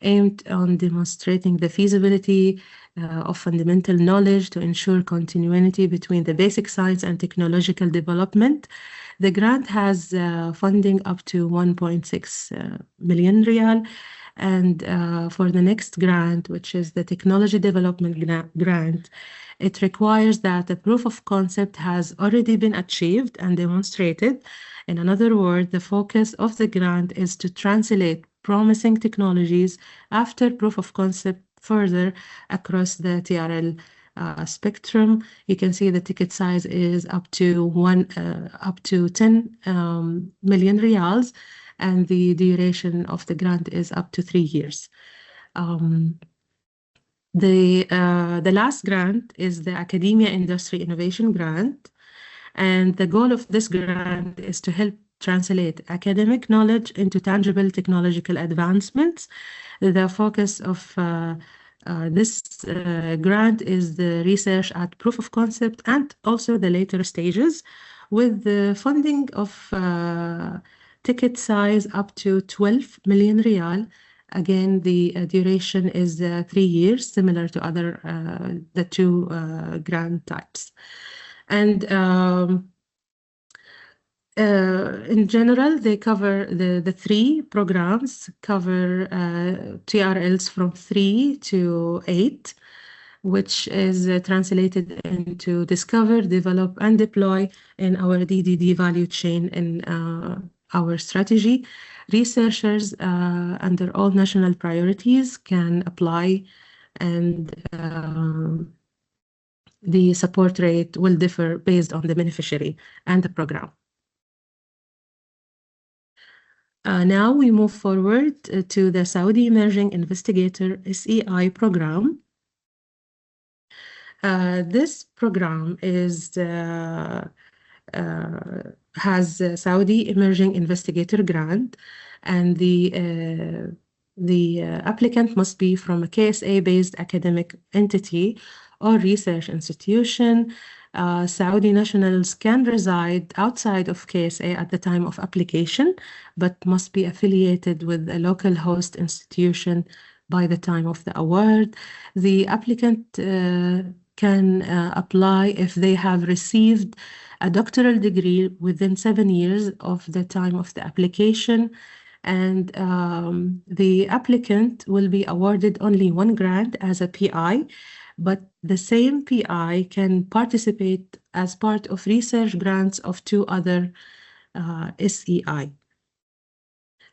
aimed on demonstrating the feasibility of fundamental knowledge to ensure continuity between the basic science and technological development. The grant has funding up to 1.6 million riyal. And for the next grant, which is the technology development grant, it requires that the proof of concept has already been achieved and demonstrated. In another word, the focus of the grant is to translate promising technologies after proof of concept further across the TRL spectrum. You can see the ticket size is up to 10 million riyals, and the duration of the grant is up to 3 years. The last grant is the Academia Industry Innovation Grant, and the goal of this grant is to help translate academic knowledge into tangible technological advancements. The focus of this grant is the research at proof of concept and also the later stages, with the funding of ticket size up to 12 million riyal. Again, the duration is 3 years, similar to other the 2 grant types. And in general, they cover the 3 programs cover TRLs from 3 to 8, which is translated into discover, develop, and deploy in our DDD value chain in our strategy. Researchers under all national priorities can apply, and the support rate will differ based on the beneficiary and the program. Now we move forward to the Saudi Emerging Investigator SEI program. This program has a Saudi Emerging Investigator Grant, and the applicant must be from a KSA-based academic entity or research institution. Saudi nationals can reside outside of KSA at the time of application, but must be affiliated with a local host institution by the time of the award. The applicant can apply if they have received a doctoral degree within 7 years of the time of the application, and the applicant will be awarded only one grant as a PI, but the same PI can participate as part of research grants of 2 other SEI.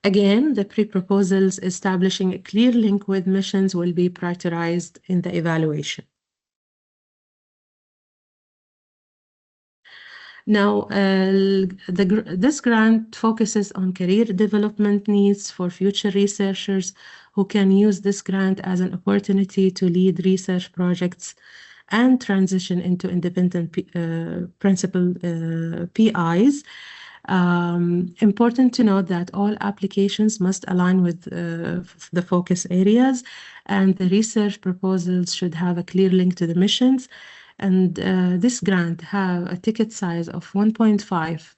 Again, the pre-proposals establishing a clear link with missions will be prioritized in the evaluation. Now, this grant focuses on career development needs for future researchers who can use this grant as an opportunity to lead research projects and transition into independent principal PIs. Important to note that all applications must align with the focus areas, and the research proposals should have a clear link to the missions. And this grant have a ticket size of 1.5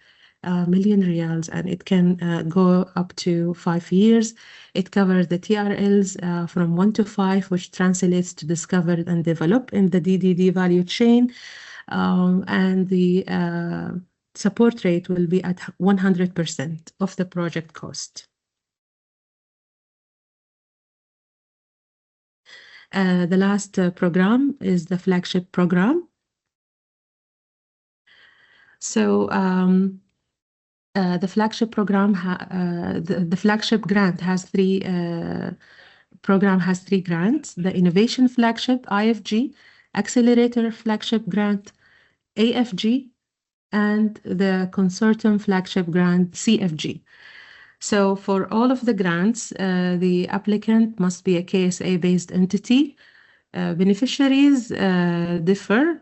million riyals, and it can go up to 5 years. It covers the TRLs from 1 to 5, which translates to discover and develop in the DDD value chain. And the support rate will be at 100% of the project cost. The last program is the Flagship program. So the Flagship program, the Flagship grant has 3 grants: the Innovation Flagship IFG, Accelerator Flagship Grant AFG, and the Consortium Flagship Grant CFG. So for all of the grants, the applicant must be a KSA-based entity. Beneficiaries differ,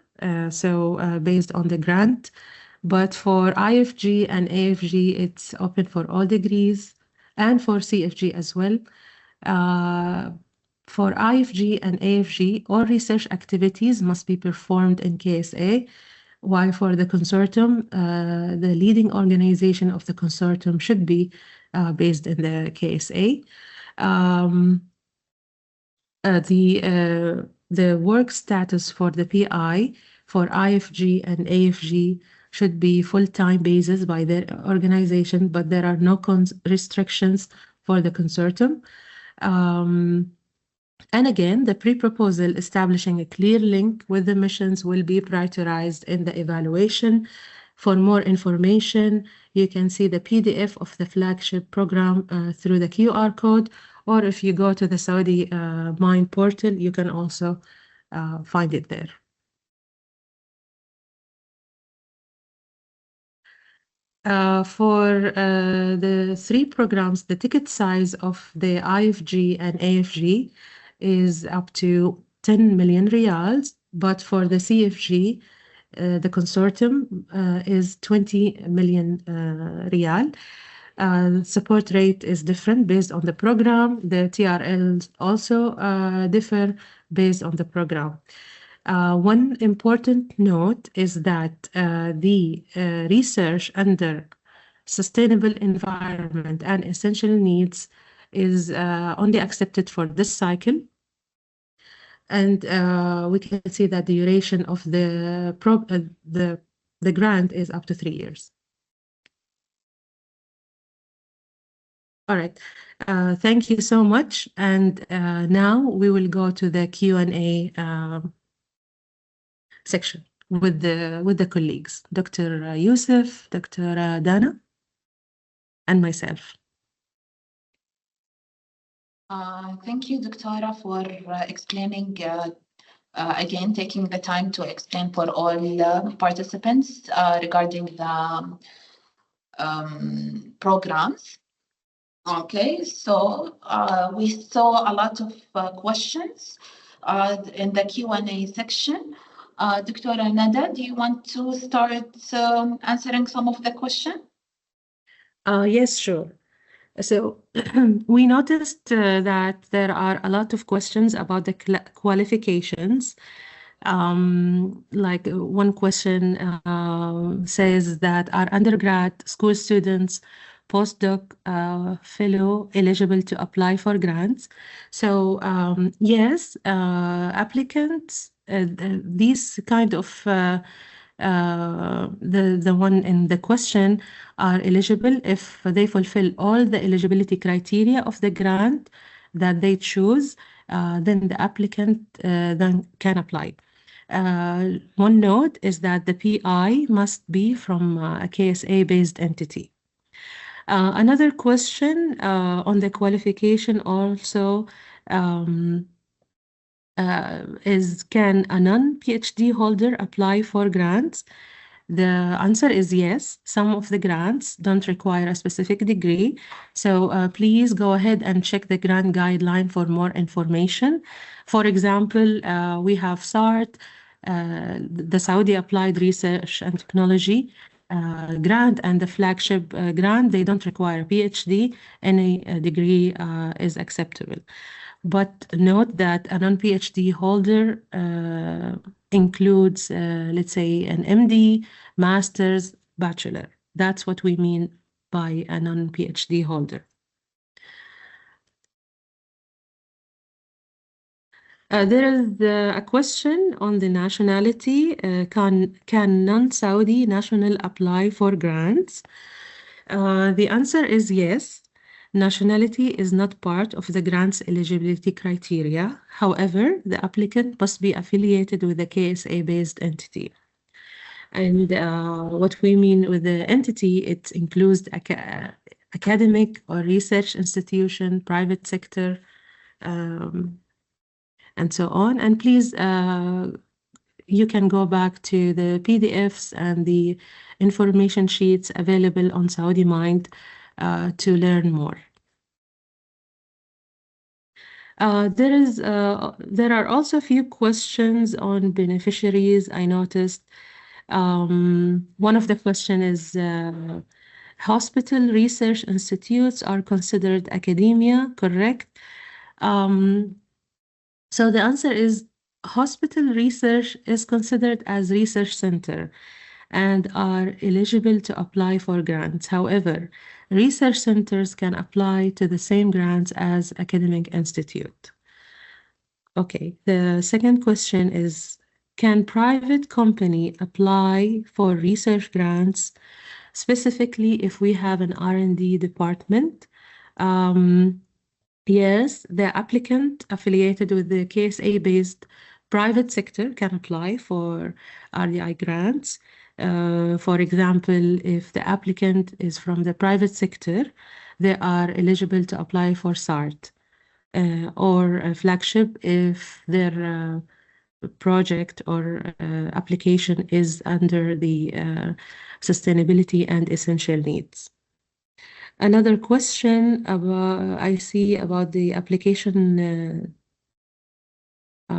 based on the grant. But for IFG and AFG, it's open for all degrees, and for CFG as well. For IFG and AFG, all research activities must be performed in KSA, while for the consortium, the leading organization of the consortium should be based in the KSA. The work status for the PI for IFG and AFG should be full-time basis by their organization, but there are no restrictions for the consortium. And again, the pre-proposal establishing a clear link with the missions will be prioritized in the evaluation. For more information, you can see the PDF of the Flagship program through the QR code, or if you go to the Saudi Mind portal, you can also find it there. For the 3 programs, the ticket size of the IFG and AFG is up to 10 million riyals, but for the CFG, the consortium is 20 million riyal. Support rate is different based on the program. The TRLs also differ based on the program. One important note is that the research under sustainable environment and essential needs is only accepted for this cycle. And we can see that the duration of the grant is up to 3 years. All right. Thank you so much. And now we will go to the Q&A section with the colleagues, Dr. Yusuf, Dr. Dana, and myself. Thank you, Doctora, for explaining, again, taking the time to explain for all participants regarding the programs. Okay, so we saw a lot of questions in the Q&A section. Doctora Nada, do you want to start answering some of the questions? Yes, sure. So we noticed that there are a lot of questions about the qualifications Like one question says that are undergrad school students, postdoc fellow eligible to apply for grants? So yes, applicants, these kind of the one in the question are eligible if they fulfill all the eligibility criteria of the grant that they choose, then the applicant then can apply. One note is that the PI must be from a KSA-based entity. Another question on the qualification also is, can a non-PhD holder apply for grants? The answer is yes. Some of the grants don't require a specific degree. So please go ahead and check the grant guideline for more information. For example, we have SART, the Saudi Applied Research and Technology grant, and the Flagship grant. They don't require a PhD. Any degree is acceptable. But note that a non-PhD holder includes, let's say, an MD, master's, bachelor. That's what we mean by a non-PhD holder. There is a question on the nationality. Can non-Saudi national apply for grants? The answer is yes. Nationality is not part of the grant's eligibility criteria. However, the applicant must be affiliated with a KSA-based entity. And what we mean with the entity, it includes academic or research institution, private sector, and so on. And please, you can go back to the PDFs and the information sheets available on Saudi Mind to learn more. There are also a few questions on beneficiaries. I noticed one of the question is hospital research institutes are considered academia, correct? So the answer is hospital research is considered as research center and are eligible to apply for grants. However, research centers can apply to the same grants as academic institute. Okay, the second question is, can private company apply for research grants, specifically if we have an R&D department? Yes, the applicant affiliated with the KSA-based private sector can apply for RDI grants. For example, if the applicant is from the private sector, they are eligible to apply for SART or a Flagship if their project or application is under the sustainability and essential needs. Another question I see about the application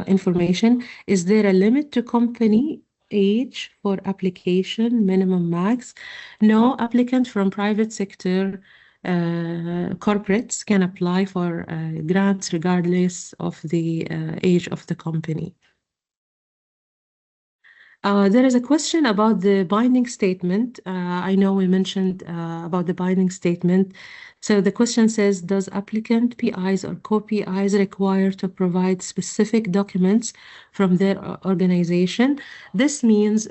information. Is there a limit to company age for application, minimum max? No, applicant from private sector corporates can apply for grants regardless of the age of the company. There is a question about the binding statement. I know we mentioned about the binding statement. So the question says, does applicant PIs or co-PIs require to provide specific documents from their organization? This means,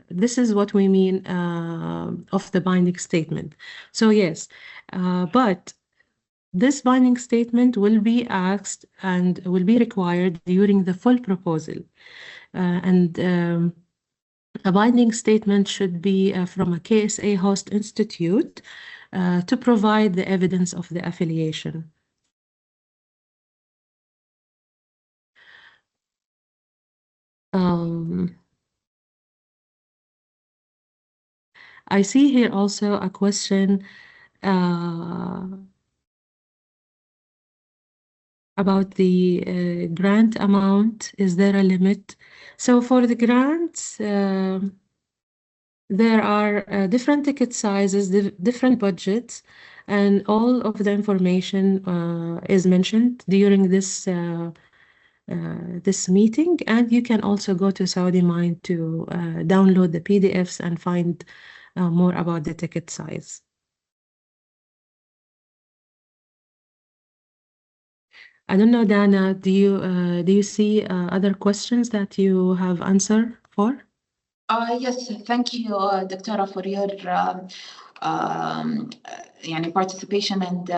this is what we mean of the binding statement. So yes, but this binding statement will be asked and will be required during the full proposal. A binding statement should be from a KSA host institute to provide the evidence of the affiliation. I see here also a question about the grant amount. Is there a limit? So for the grants, there are different ticket sizes, different budgets, and all of the information is mentioned during this this meeting, and you can also go to Saudi Mind to download the PDFs and find more about the ticket size. I don't know, Dana, do you see other questions that you have answer for? Yes, thank you, Doctora, for your participation and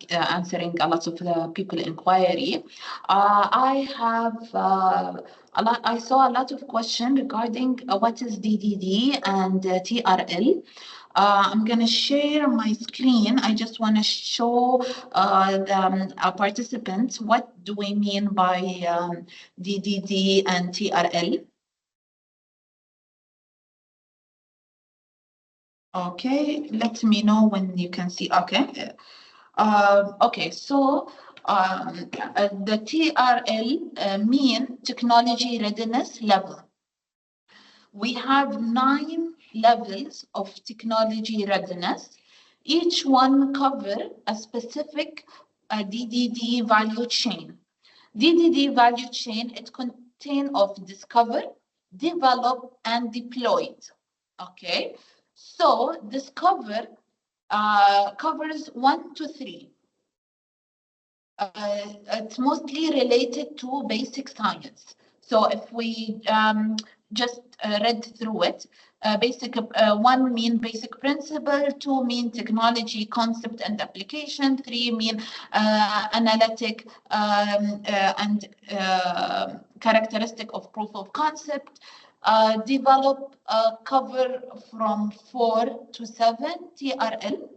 answering a lot of the people inquiry. I saw a lot of questions regarding what is DDD and TRL. I'm going to share my screen. I just want to show the participants what do we mean by DDD and TRL. Okay, let me know when you can see. Okay. Okay, so the TRL mean technology readiness level. We have 9 levels of technology readiness. Each one cover a specific DDD value chain. DDD value chain, it contains of discover, develop, and deployed. Okay, so discover covers 1 to 3. It's mostly related to basic science. So if we just read through it, basic 1 mean basic principle, 2 mean technology concept and application, 3 mean analytic and characteristic of proof of concept. Develop cover from 4 to 7 TRL.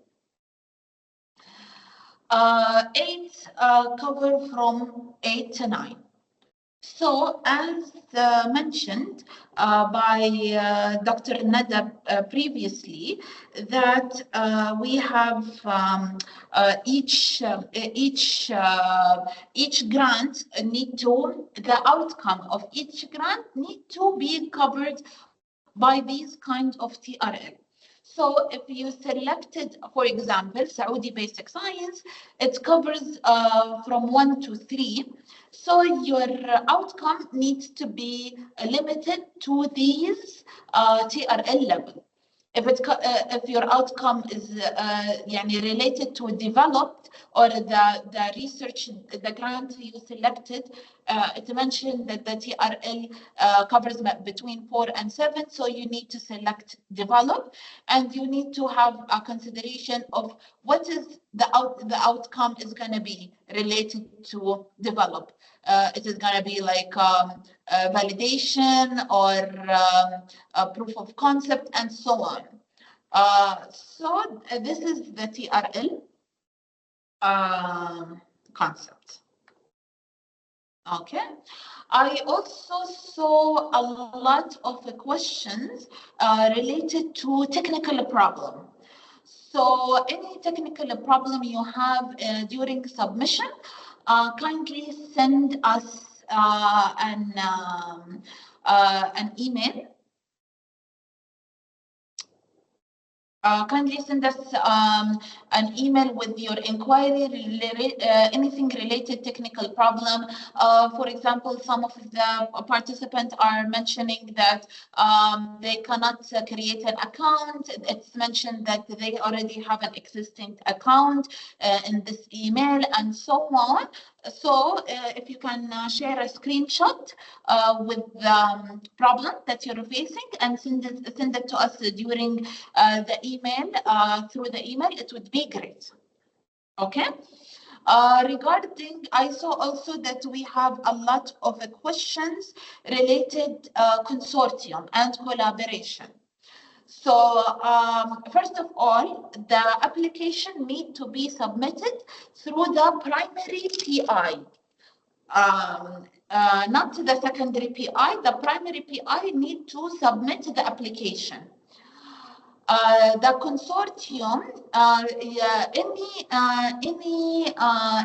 8 cover from 8 to 9. So as mentioned by Dr. Nada previously, that we have each grant the outcome of each grant need to be covered by these kind of TRL. So if you selected, for example, Saudi Basic Science, it covers from 1 to 3. So your outcome needs to be limited to these TRL level. If your outcome is related to developed or the research, the grant you selected, it mentioned that the TRL covers between 4 and 7, so you need to select develop, and you need to have a consideration of what is the outcome is going to be related to develop. It is going to be like validation or a proof of concept and so on. So this is the TRL concept. Okay. I also saw a lot of questions related to technical problem. So any technical problem you have during submission, kindly send us an email. Kindly send us an email with your inquiry, anything related technical problem. For example, some of the participants are mentioning that they cannot create an account. It's mentioned that they already have an existing account in this email and so on. So if you can share a screenshot with the problem that you're facing and send it to us during the email, through the email, it would be great. Okay. Regarding, I saw also that we have a lot of questions related consortium and collaboration. So first of all, the application need to be submitted through the primary PI. Not the secondary PI, the primary PI need to submit the application. The consortium, any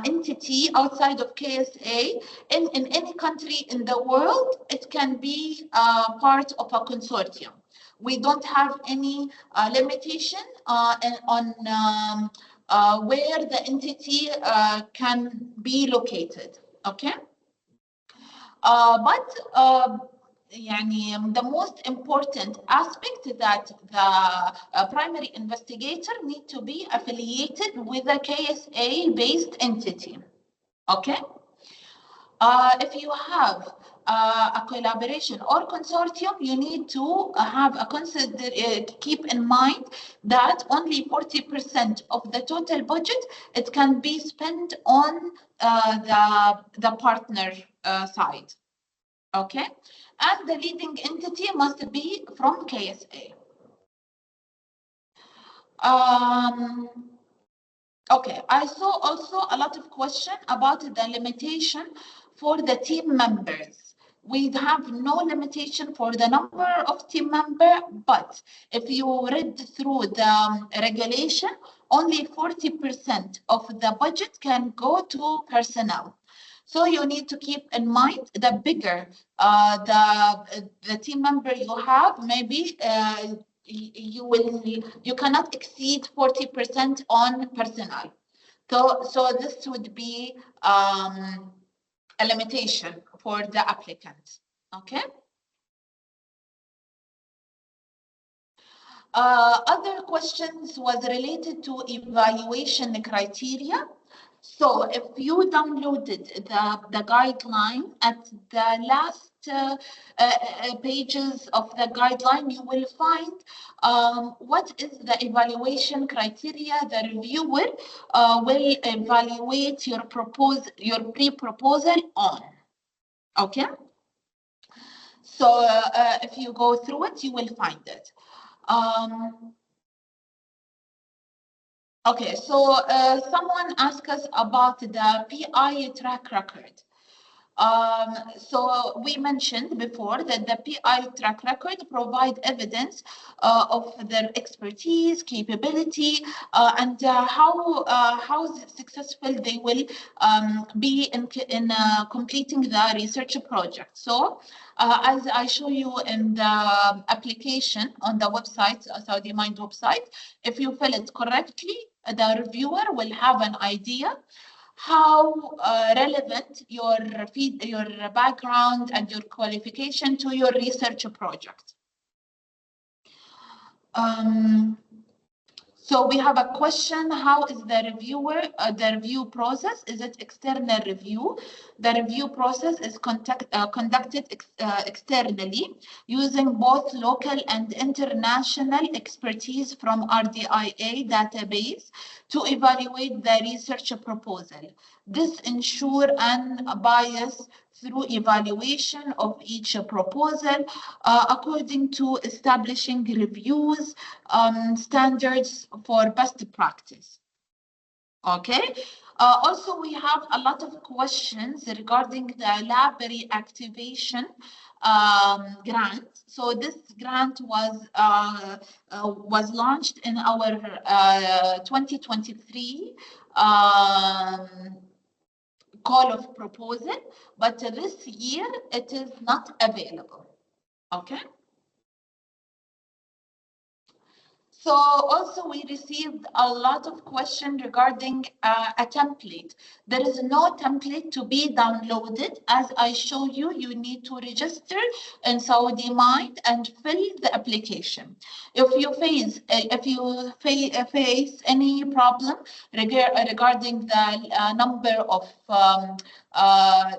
entity outside of KSA in any country in the world, it can be part of a consortium. We don't have any limitation on where the entity can be located. Okay. the most important aspect that the primary investigator need to be affiliated with a KSA-based entity. Okay. If you have a collaboration or consortium, you need to have keep in mind that only 40% of the total budget it can be spent on the partner side. Okay, and the leading entity must be from KSA. Okay, I saw also a lot of questions about the limitation for the team members. We have no limitation for the number of team members, but if you read through the regulation, only 40% of the budget can go to personnel. So you need to keep in mind the bigger the team member you have, maybe you cannot exceed 40% on personnel. So this would be a limitation for the applicant. Okay. Other questions was related to evaluation criteria. So if you downloaded the guideline at the last pages of the guideline, you will find what is the evaluation criteria the reviewer will evaluate your pre-proposal on. Okay. So if you go through it, you will find it. Okay, so someone asked us about the PI track record. So we mentioned before that the PI track record provide evidence of their expertise, capability, and how successful they will be in completing the research project. So as I show you in the application on the website, Saudi Mind website, if you fill it correctly, the reviewer will have an idea how relevant your background and your qualification to your research project. So we have a question: how is the review process? Is it external review? The review process is conducted externally using both local and international expertise from RDIA database to evaluate the research proposal. This ensures unbiased through evaluation of each proposal according to establishing reviews standards for best practice. Okay. Also, we have a lot of questions regarding the lab reactivation grant. So this grant was launched in our 2023 call of proposal, but this year it is not available. Okay. So also we received a lot of questions regarding a template. There is no template to be downloaded. As I show you, you need to register in Saudi Mind and fill the application. If you face any problem regarding the number of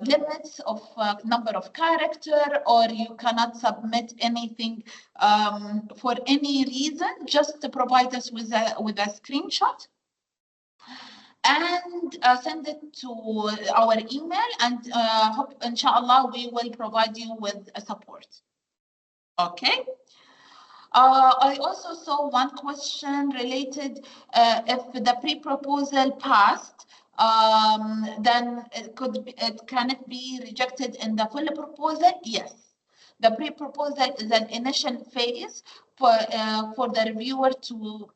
limits of number of character, or you cannot submit anything for any reason, just to provide us with a screenshot and send it to our email, and hope inshallah we will provide you with support. Okay. I also saw one question related if the pre-proposal passed, then can it be rejected in the full proposal? Yes. The pre-proposal is an initial phase for the reviewer to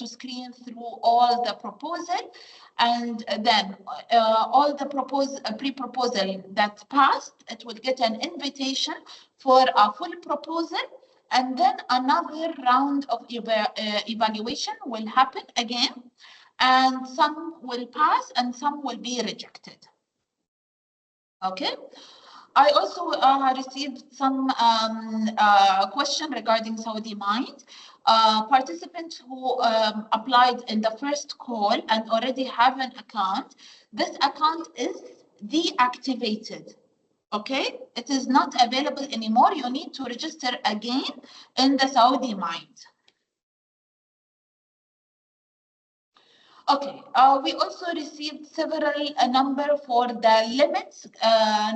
screen through all the proposal, and then all the pre-proposal that passed, it will get an invitation for a full proposal, and then another round of evaluation will happen again, and some will pass and some will be rejected. Okay. I also received some question regarding Saudi Mind. Participants who applied in the first call and already have an account, this account is deactivated. Okay, it is not available anymore. You need to register again in the Saudi Mind. Okay, we also received several number for the limits,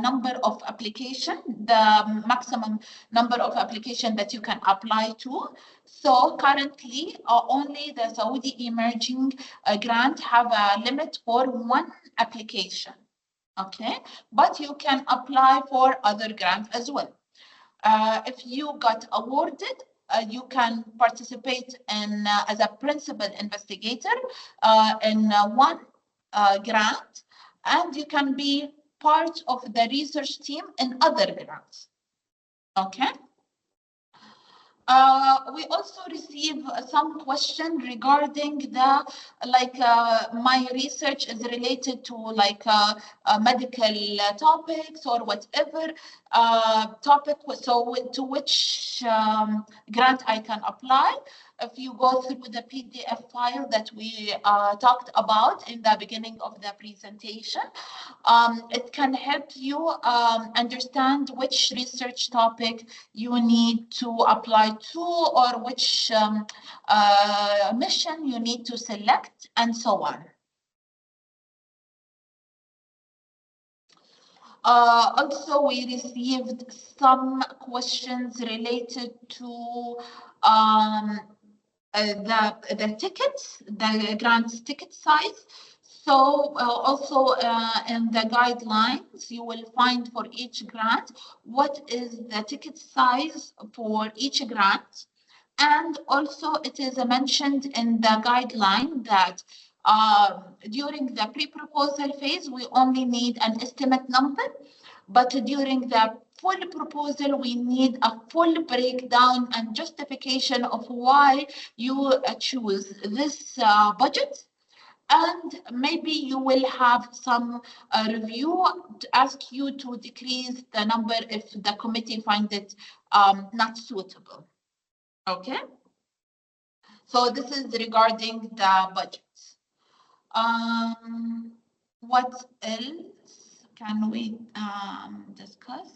number of application, the maximum number of application that you can apply to. So currently, only the Saudi Emerging Grant have a limit for 1 application. Okay, but you can apply for other grants as well. If you got awarded, you can participate in as a principal investigator in 1 grant, and you can be part of the research team in other grants. Okay. We also receive some question regarding the my research is related to medical topics or whatever topic, so to which grant I can apply. If you go through the PDF file that we talked about in the beginning of the presentation, it can help you understand which research topic you need to apply to, or which mission you need to select, and so on. Also, we received some questions related to the tickets, the grant ticket size. So also in the guidelines, you will find for each grant what is the ticket size for each grant. And also it is mentioned in the guideline that during the pre-proposal phase, we only need an estimate number, but during the full proposal, we need a full breakdown and justification of why you choose this budget. And maybe you will have some review to ask you to decrease the number if the committee finds it not suitable. Okay. So this is regarding the budget. What else can we discuss?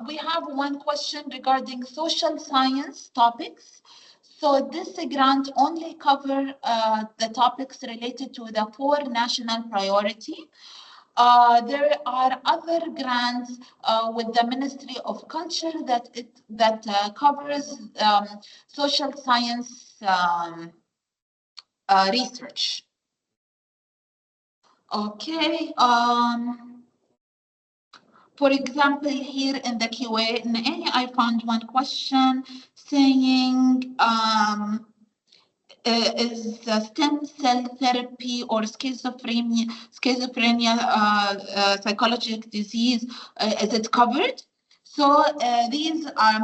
We have one question regarding social science topics. So this grant only covers the topics related to the 4 national priority. There are other grants with the Ministry of Culture that covers social science research. Okay. For example, here in the Q&A, I found one question saying, is stem cell therapy or schizophrenia psychological disease, is it covered? So these are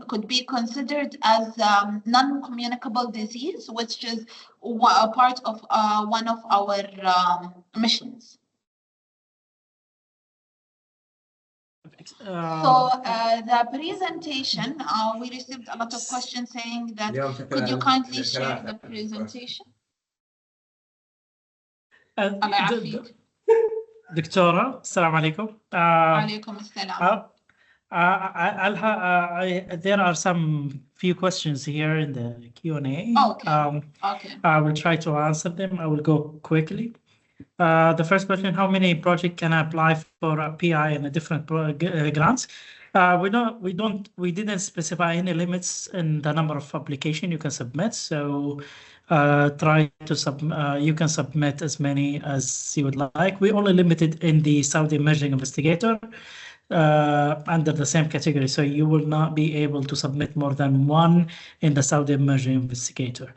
could be considered as non-communicable disease, which is a part of one of our missions. So the presentation, we received a lot of questions saying that, could you kindly share the presentation? دكتورة السلام عليكم. عليكم السلام. There are some few questions here in the Q&A. Okay. Okay. I will try to answer them. I will go quickly. The first question: how many projects can I apply for a PI and a different grants? We didn't specify any limits in the number of applications you can submit. So you can submit as many as you would like. We only limited in the Saudi Emerging Investigator under the same category. So you will not be able to submit more than 1 in the Saudi Emerging Investigator.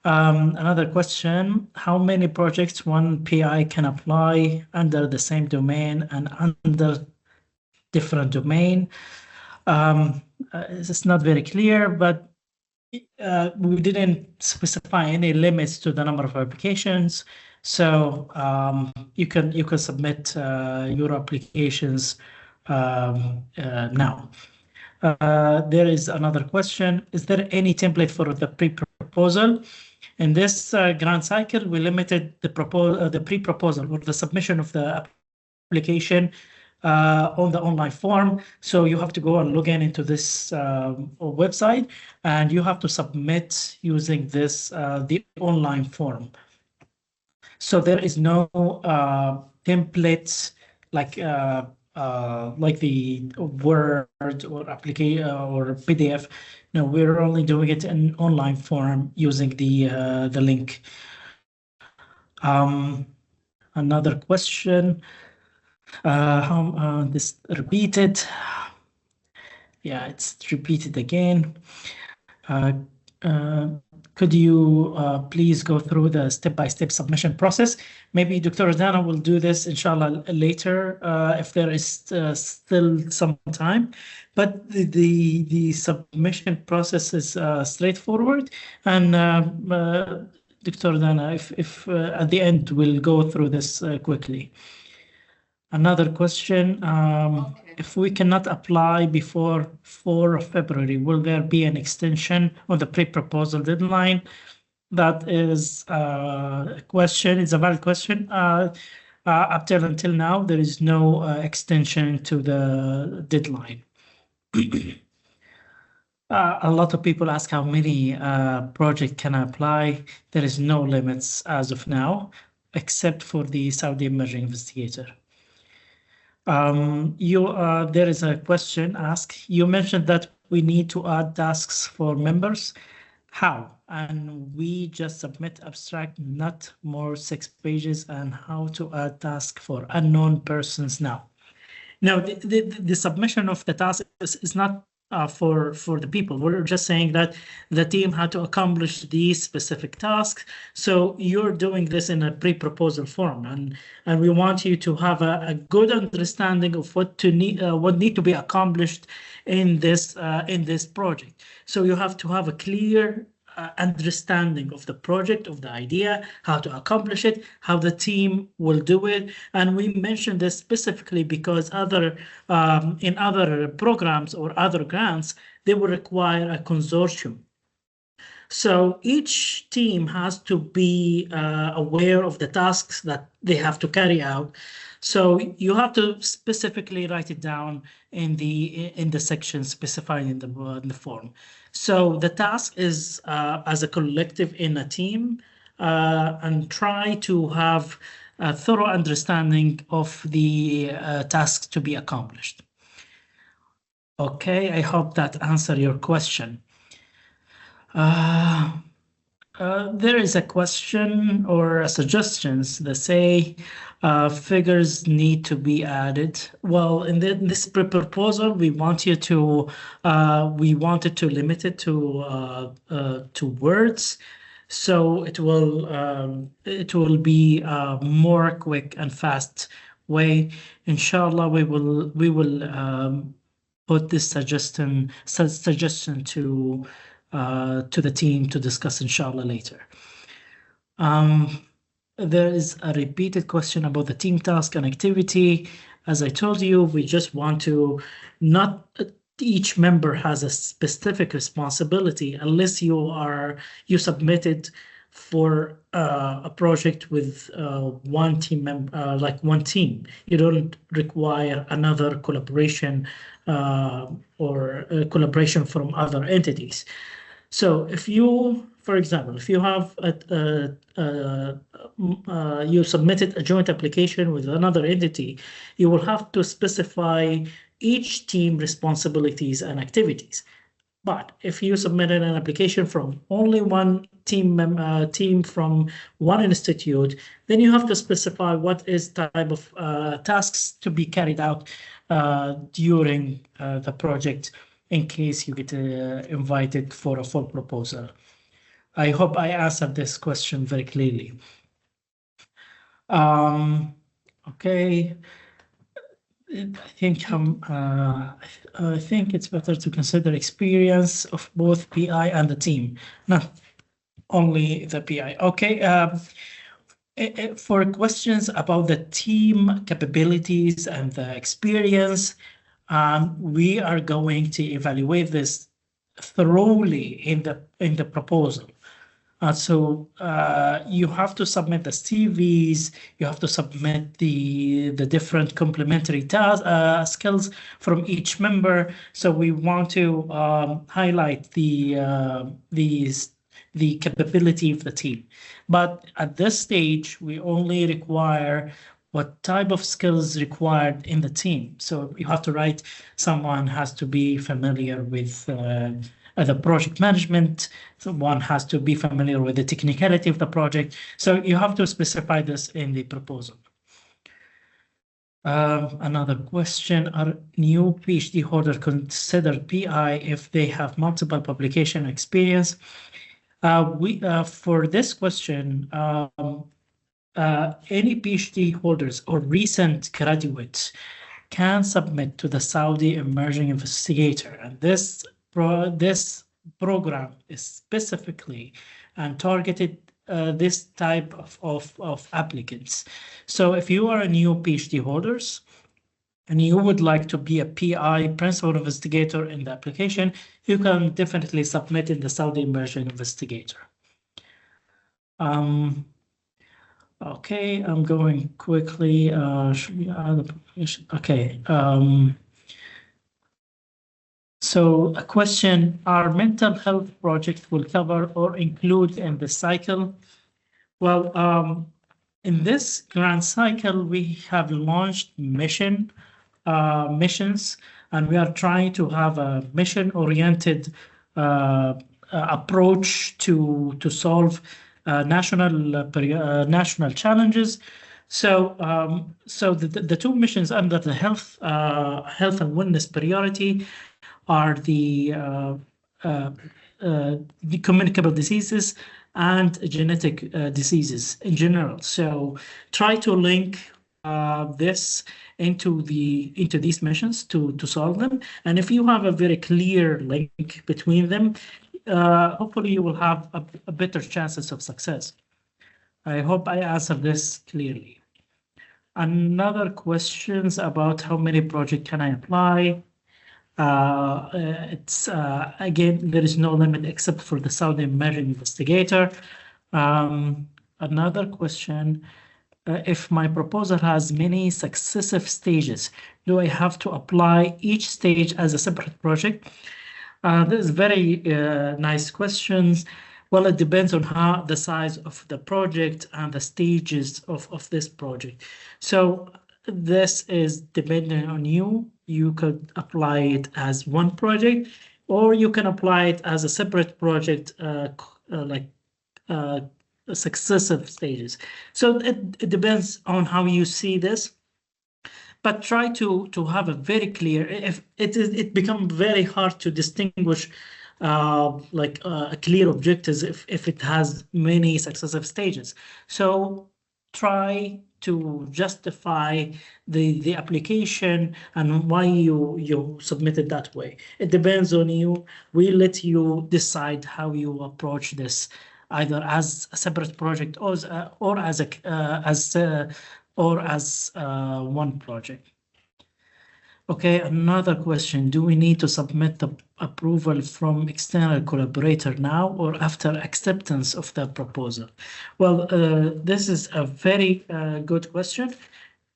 Another question: how many projects one PI can apply under the same domain and under different domain? It's not very clear, but we didn't specify any limits to the number of applications, so you can submit your applications now. There is another question. Is there any template for the pre-proposal? In this grant cycle, we limited the pre-proposal or the submission of the application on the online form. So you have to go and log into this website, and you have to submit using this the online form. So there is no templates like the Word or application or PDF. No, we're only doing it in online form using the link. Another question. How this repeated? Yeah, it's repeated again. Could you please go through the step-by-step submission process? Maybe Dr. Dana will do this, inshallah, later if there is still some time. But the submission process is straightforward, and Dr. Dana, if at the end we'll go through this quickly. Another question, if we cannot apply before 4 of February, will there be an extension on the pre-proposal deadline? That is a question, it's a valid question. Until now, there is no extension to the deadline. A lot of people ask how many projects can I apply. There is no limits as of now, except for the Saudi Emerging Investigator. There is a question asked. You mentioned that we need to add tasks for members. How? And we just submit abstract, not more 6 pages, and how to add task for unknown persons now. Now, the submission of the task is not for the people. We're just saying that the team had to accomplish these specific tasks. So you're doing this in a pre-proposal form, and we want you to have a good understanding of what need to be accomplished in this project. So you have to have a clear understanding of the project, of the idea, how to accomplish it, how the team will do it. And we mentioned this specifically because in other programs or other grants, they will require a consortium. So each team has to be aware of the tasks that they have to carry out. So you have to specifically write it down in the section specified in the form. So the task is as a collective in a team, and try to have a thorough understanding of the tasks to be accomplished. Okay, I hope that answered your question. There is a question or suggestions that say figures need to be added. Well, in this proposal, we wanted to limit it to words, so it will be a more quick and fast way. Inshallah, we will put this suggestion to the team to discuss, inshallah, later. There is a repeated question about the team task and activity. As I told you, we just want to not each member has a specific responsibility unless you submitted for a project with one team member, like one team. You don't require another collaboration or collaboration from other entities. So if you, for example, if you have you submitted a joint application with another entity, you will have to specify each team responsibilities and activities. But if you submitted an application from only one team from one institute, then you have to specify what is type of tasks to be carried out during the project, in case you get invited for a full proposal. I hope I answered this question very clearly. Okay. I think it's better to consider experience of both PI and the team, not only the PI. Okay. For questions about the team capabilities and the experience, we are going to evaluate this thoroughly in the proposal. So you have to submit the CVs, you have to submit the different complementary skills from each member. So we want to highlight the capability of the team. But at this stage, we only require what type of skills required in the team. So you have to write someone has to be familiar with the project management, someone has to be familiar with the technicality of the project. So you have to specify this in the proposal. Another question, are new PhD holders considered PI if they have multiple publication experience? For this question, any PhD holders or recent graduates can submit to the Saudi Emerging Investigator, and this program is specifically and targeted this type of applicants. So if you are a new PhD holders and you would like to be a PI, principal investigator in the application, you can definitely submit in the Saudi Emerging Investigator. Okay, I'm going quickly. Should we add the publication? Okay. So a question, our mental health project will cover or include in the cycle? Well, in this grant cycle, we have launched missions, and we are trying to have a mission-oriented approach to solve national challenges. So, the two missions under the health and wellness priority are the communicable diseases and genetic diseases in general. So try to link this into these missions to solve them. And if you have a very clear link between them, hopefully you will have a better chances of success. I hope I answered this clearly. Another questions about how many projects can I apply? It's again, there is no limit except for the Saudi Emerging Investigator. Another question, if my proposal has many successive stages, do I have to apply each stage as a separate project? This is very nice questions. Well, it depends on how the size of the project and the stages of this project. So this is dependent on you. You could apply it as one project, or you can apply it as a separate project, successive stages. So it depends on how you see this, but try to have a very clear. If it becomes very hard to distinguish clear objectives if it has many successive stages. So try to justify the application and why you submit it that way. It depends on you. We let you decide how you approach this, either as a separate project or as one project. Okay, another question. Do we need to submit the approval from external collaborator now or after acceptance of the proposal? Well, this is a very good question.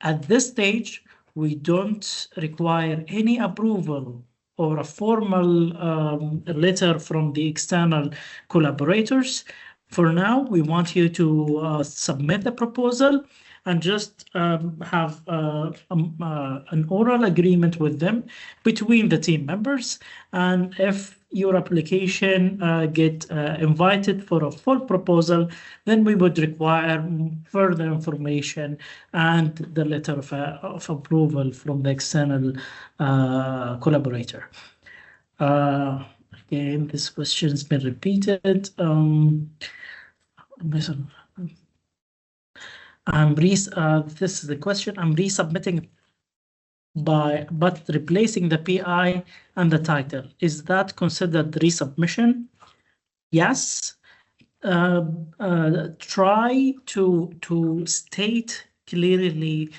At this stage, we don't require any approval or a formal letter from the external collaborators. For now, we want you to submit the proposal and just have an oral agreement with them between the team members. And if your application get invited for a full proposal, then we would require further information and the letter of approval from the external collaborator. Again, this question has been repeated. This is the question. I'm resubmitting but replacing the PI and the title. Is that considered resubmission? Yes. Try to state clearly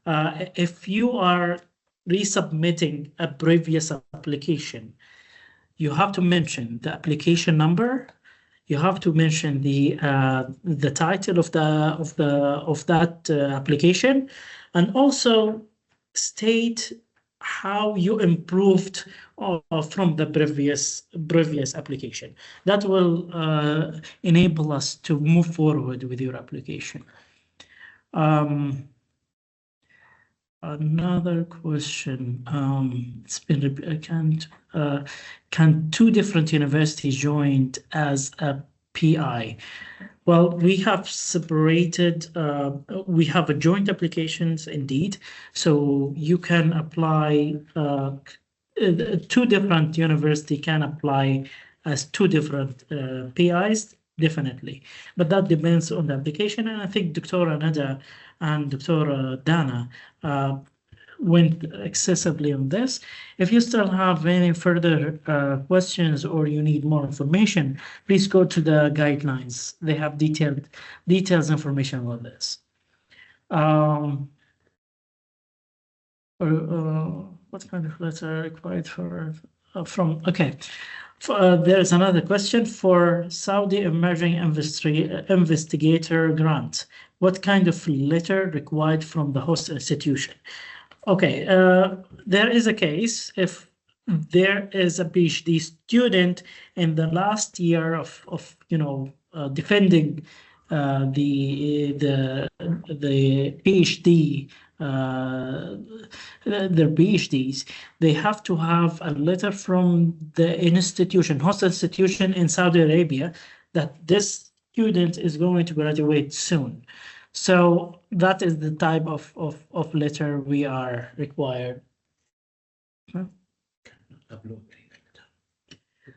if you are resubmitting a previous application, you have to mention the application number. You have to mention the title of that application, and also state how you improved from the previous application. That will enable us to move forward with your application. Another question. It's been can two different universities join as a PI? Well, we have separated. We have a joint applications indeed, so you can apply. Two different universities can apply as two different PIs, definitely, but that depends on the application. And I think Dr. Nada and Dr. Dana went excessively on this. If you still have any further questions or you need more information, please go to the guidelines. They have details information about this. What kind of letter required for from? Okay. There's another question for Saudi Emerging Investigator Grant. What kind of letter required from the host institution? Okay, there is a case if there is a PhD student in the last year of defending the PhD. Their PhDs, they have to have a letter from the host institution in Saudi Arabia that this student is going to graduate soon. So that is the type of letter we are required.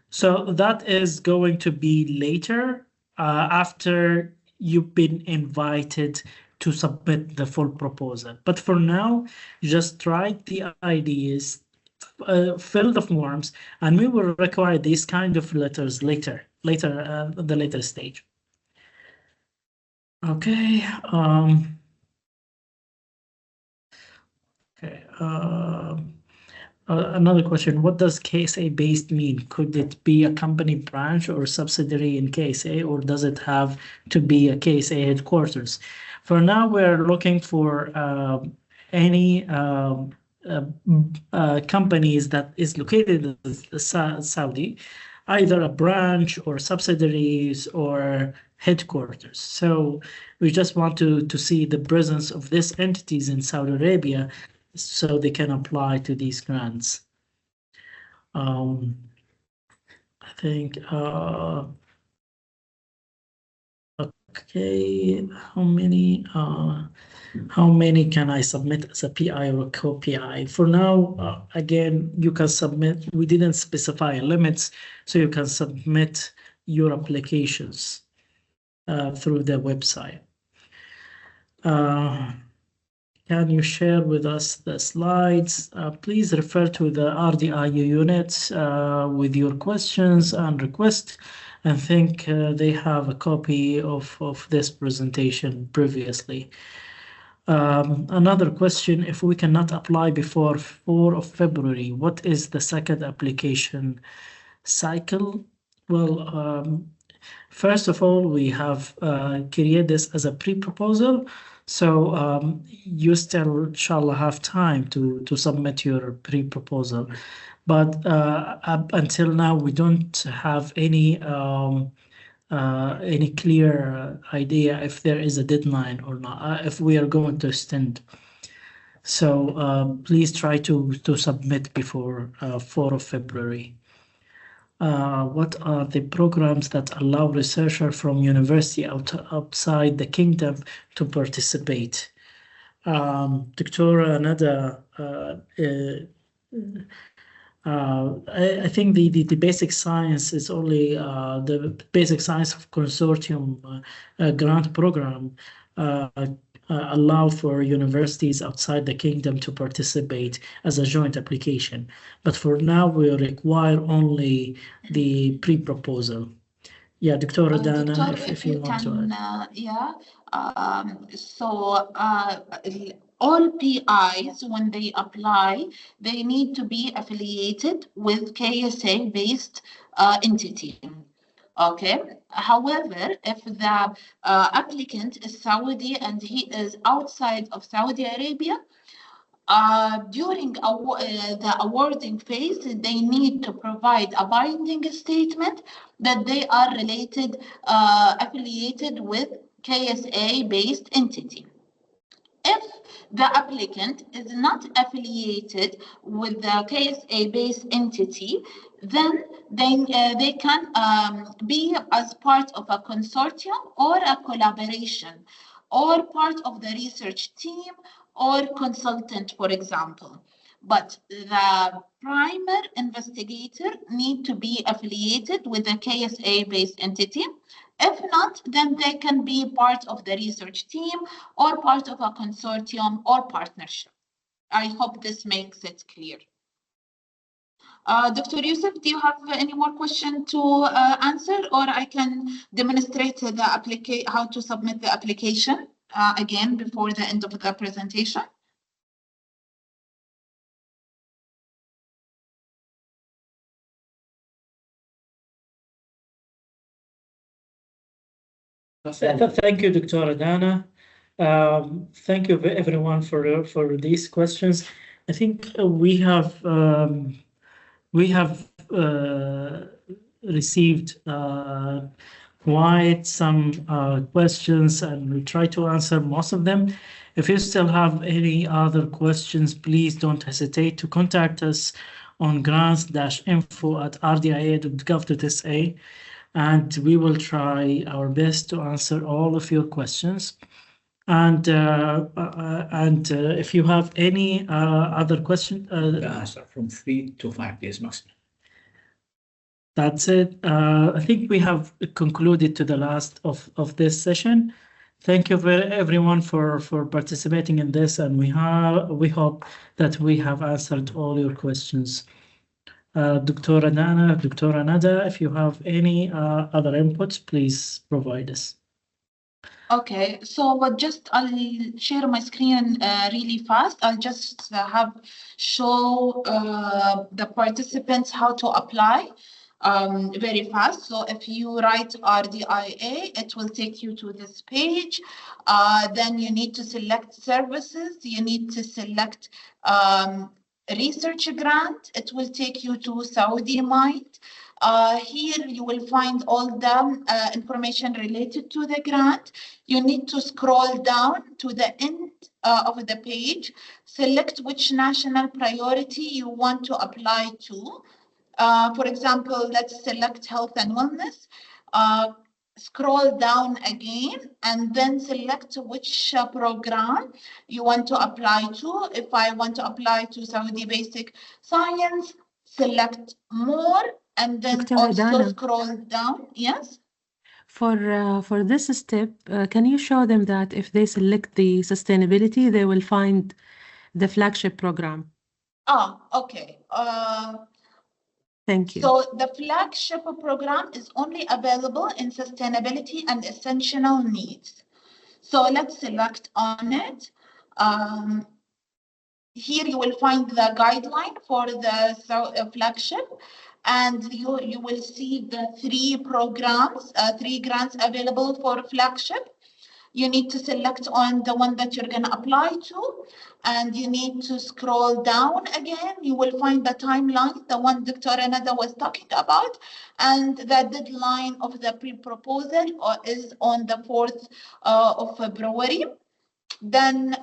So that is going to be later after you've been invited to submit the full proposal. But for now, just write the ideas, fill the forms, and we will require these kind of letters later, the later stage. Okay. Okay. Another question, what does KSA-based mean? Could it be a company branch or subsidiary in KSA, or does it have to be a KSA headquarters? For now, we're looking for any companies that is located in Saudi, either a branch or subsidiaries or headquarters. So we just want to see the presence of these entities in Saudi Arabia so they can apply to these grants. I think, okay, how many can I submit as a PI or a co-PI? For now, again, you can submit, we didn't specify limits, so you can submit your applications through the website. Can you share with us the slides? Please refer to the RDI units with your questions and requests. I think they have a copy of this presentation previously. Another question, if we cannot apply before 4 of February, what is the second application cycle? Well, first of all, we have created this as a pre-proposal. So you still, inshallah, have time to submit your pre-proposal. But until now, we don't have any clear idea if there is a deadline or not, if we are going to extend. So please try to submit before 4 of February. What are the programs that allow researchers from university outside the kingdom to participate? Dr. Nada, I think the basic science is only the basic science of consortium grant program allow for universities outside the kingdom to participate as a joint application. But for now, we require only the pre-proposal. Yeah, Dr. Dana, Doctor, if you want to add. yeah. All PIs, when they apply, they need to be affiliated with KSA-based entity. Okay. However, if the applicant is Saudi and he is outside of Saudi Arabia, during the awarding phase, they need to provide a binding statement that they are affiliated with KSA-based entity. If the applicant is not affiliated with the KSA-based entity, then they can be as part of a consortium or a collaboration, or part of the research team or consultant, for example. But the primary investigator need to be affiliated with a KSA-based entity. If not, then they can be part of the research team or part of a consortium or partnership. I hope this makes it clear. Dr. Yusuf, do you have any more question to answer, or I can demonstrate the how to submit the application again before the end of the presentation? Thank you, Dr. Dana. Thank you everyone for these questions. I think we have received quite some questions, and we try to answer most of them. If you still have any other questions, please don't hesitate to contact us on grants-info@rdia.gov.sa, and we will try our best to answer all of your questions. And if you have any other question, The answer from 3 to 5 days maximum. That's it. I think we have concluded to the last of this session. Thank you everyone for participating in this, and we hope that we have answered all your questions. Dr. Dana, Dr. Nada, if you have any other inputs, please provide us. Okay, so I'll share my screen really fast. I'll just show the participants how to apply very fast. So if you write RDIA, it will take you to this page. Then you need to select services. You need to select research grant. It will take you to Saudi Mind. Here you will find all the information related to the grant. You need to scroll down to the end of the page, select which national priority you want to apply to. For example, let's select health and wellness. Scroll down again and then select which program you want to apply to. If I want to apply to Saudi Basic Science, select more and then Dr. also Dana. scroll down. Yes. For this step, can you show them that if they select the sustainability, they will find the flagship program? Okay. Thank you. So the flagship program is only available in sustainability and essential needs. So let's select on it. Here you will find the guideline for the flagship, and you will see the 3 programs, 3 grants available for flagship. You need to select on the one that you're going to apply to, and you need to scroll down again. You will find the timeline, the one Dr. Nada was talking about, and the deadline of the pre-proposal is on the 4th of February. Then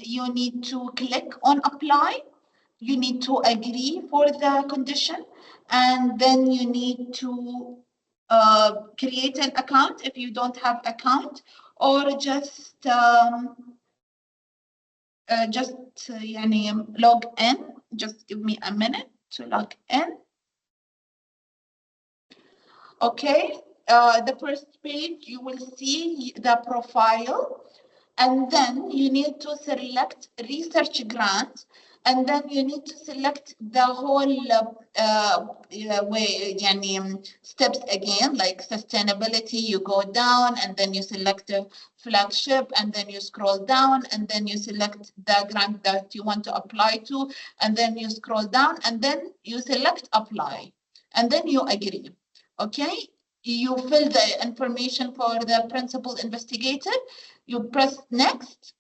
you need to click on apply. You need to agree for the condition, and then you need to create an account if you don't have account, or just log in. Just give me a minute to log in. Okay, the first page you will see the profile, And then you need to select research grant, and then you need to select the whole steps again, like sustainability. You go down and then you select a flagship, and then you scroll down, and then you select the grant that you want to apply to, and then you scroll down, and then you select apply, and then you agree. Okay, you fill the information for the principal investigator, you press next.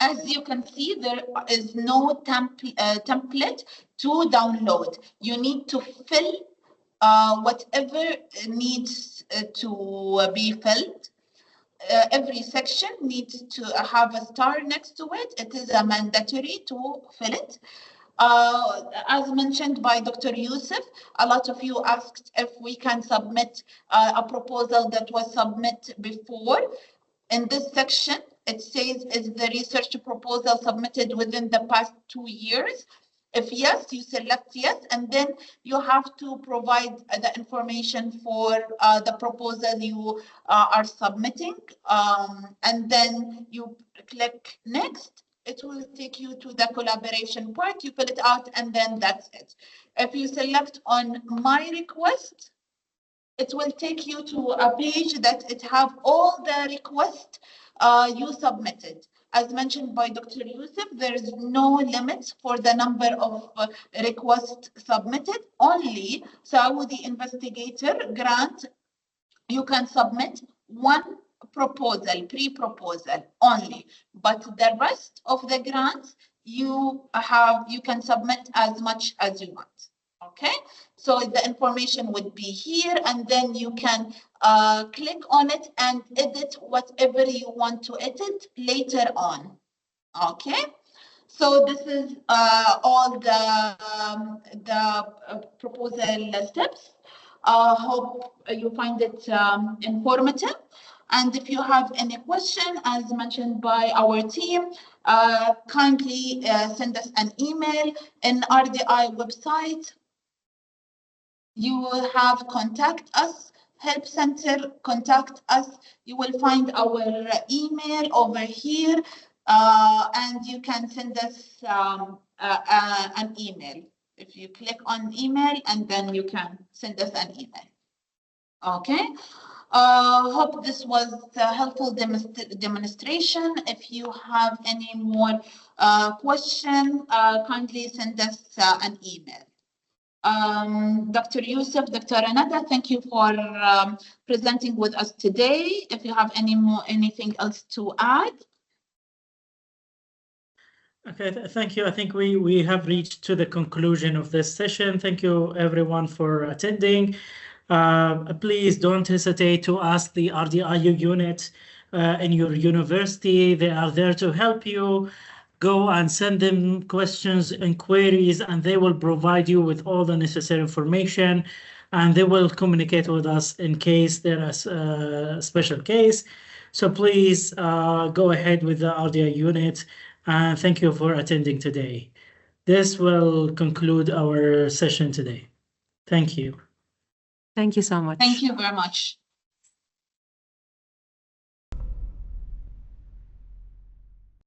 As you can see, there is no template to download. You need to fill whatever needs to be filled. Every section needs to have a star next to it. It is a mandatory to fill it. As mentioned by Dr. Yusuf, a lot of you asked if we can submit a proposal that was submitted before. In this section, it says, is the research proposal submitted within the past 2 years? If yes, you select yes, and then you have to provide the information for the proposal you are submitting. And then you click next. It will take you to the collaboration part. You fill it out, and then that's it. If you select on my request, it will take you to a page that it have all the requests you submitted. As mentioned by Dr. Yusuf, there is no limit for the number of requests submitted. Only Saudi investigator grant, you can submit one proposal, pre-proposal only. But the rest of the grants, you can submit as much as you want. Okay, so the information would be here, and then you can click on it and edit whatever you want to edit later on. Okay, so this is all the proposal steps. Hope you find it informative. And if you have any question, as mentioned by our team, kindly send us an email. In RDI website, you will have contact us, help center, contact us. You will find our email over here, and you can send us an email. If you click on email, and then you can send us an email. Okay. Hope this was a helpful demonstration. If you have any more question, kindly send us an email. Dr. Yusuf, Dr. Renata, thank you for presenting with us today. If you have anything else to add. Okay, thank you. I think we have reached to the conclusion of this session. Thank you everyone for attending. Please don't hesitate to ask the RDIU unit in your university. They are there to help you. Go and send them questions and queries, and they will provide you with all the necessary information, and they will communicate with us in case there is a special case. So please go ahead with the RDI unit, and thank you for attending today. This will conclude our session today. Thank you. Thank you so much. Thank you very much.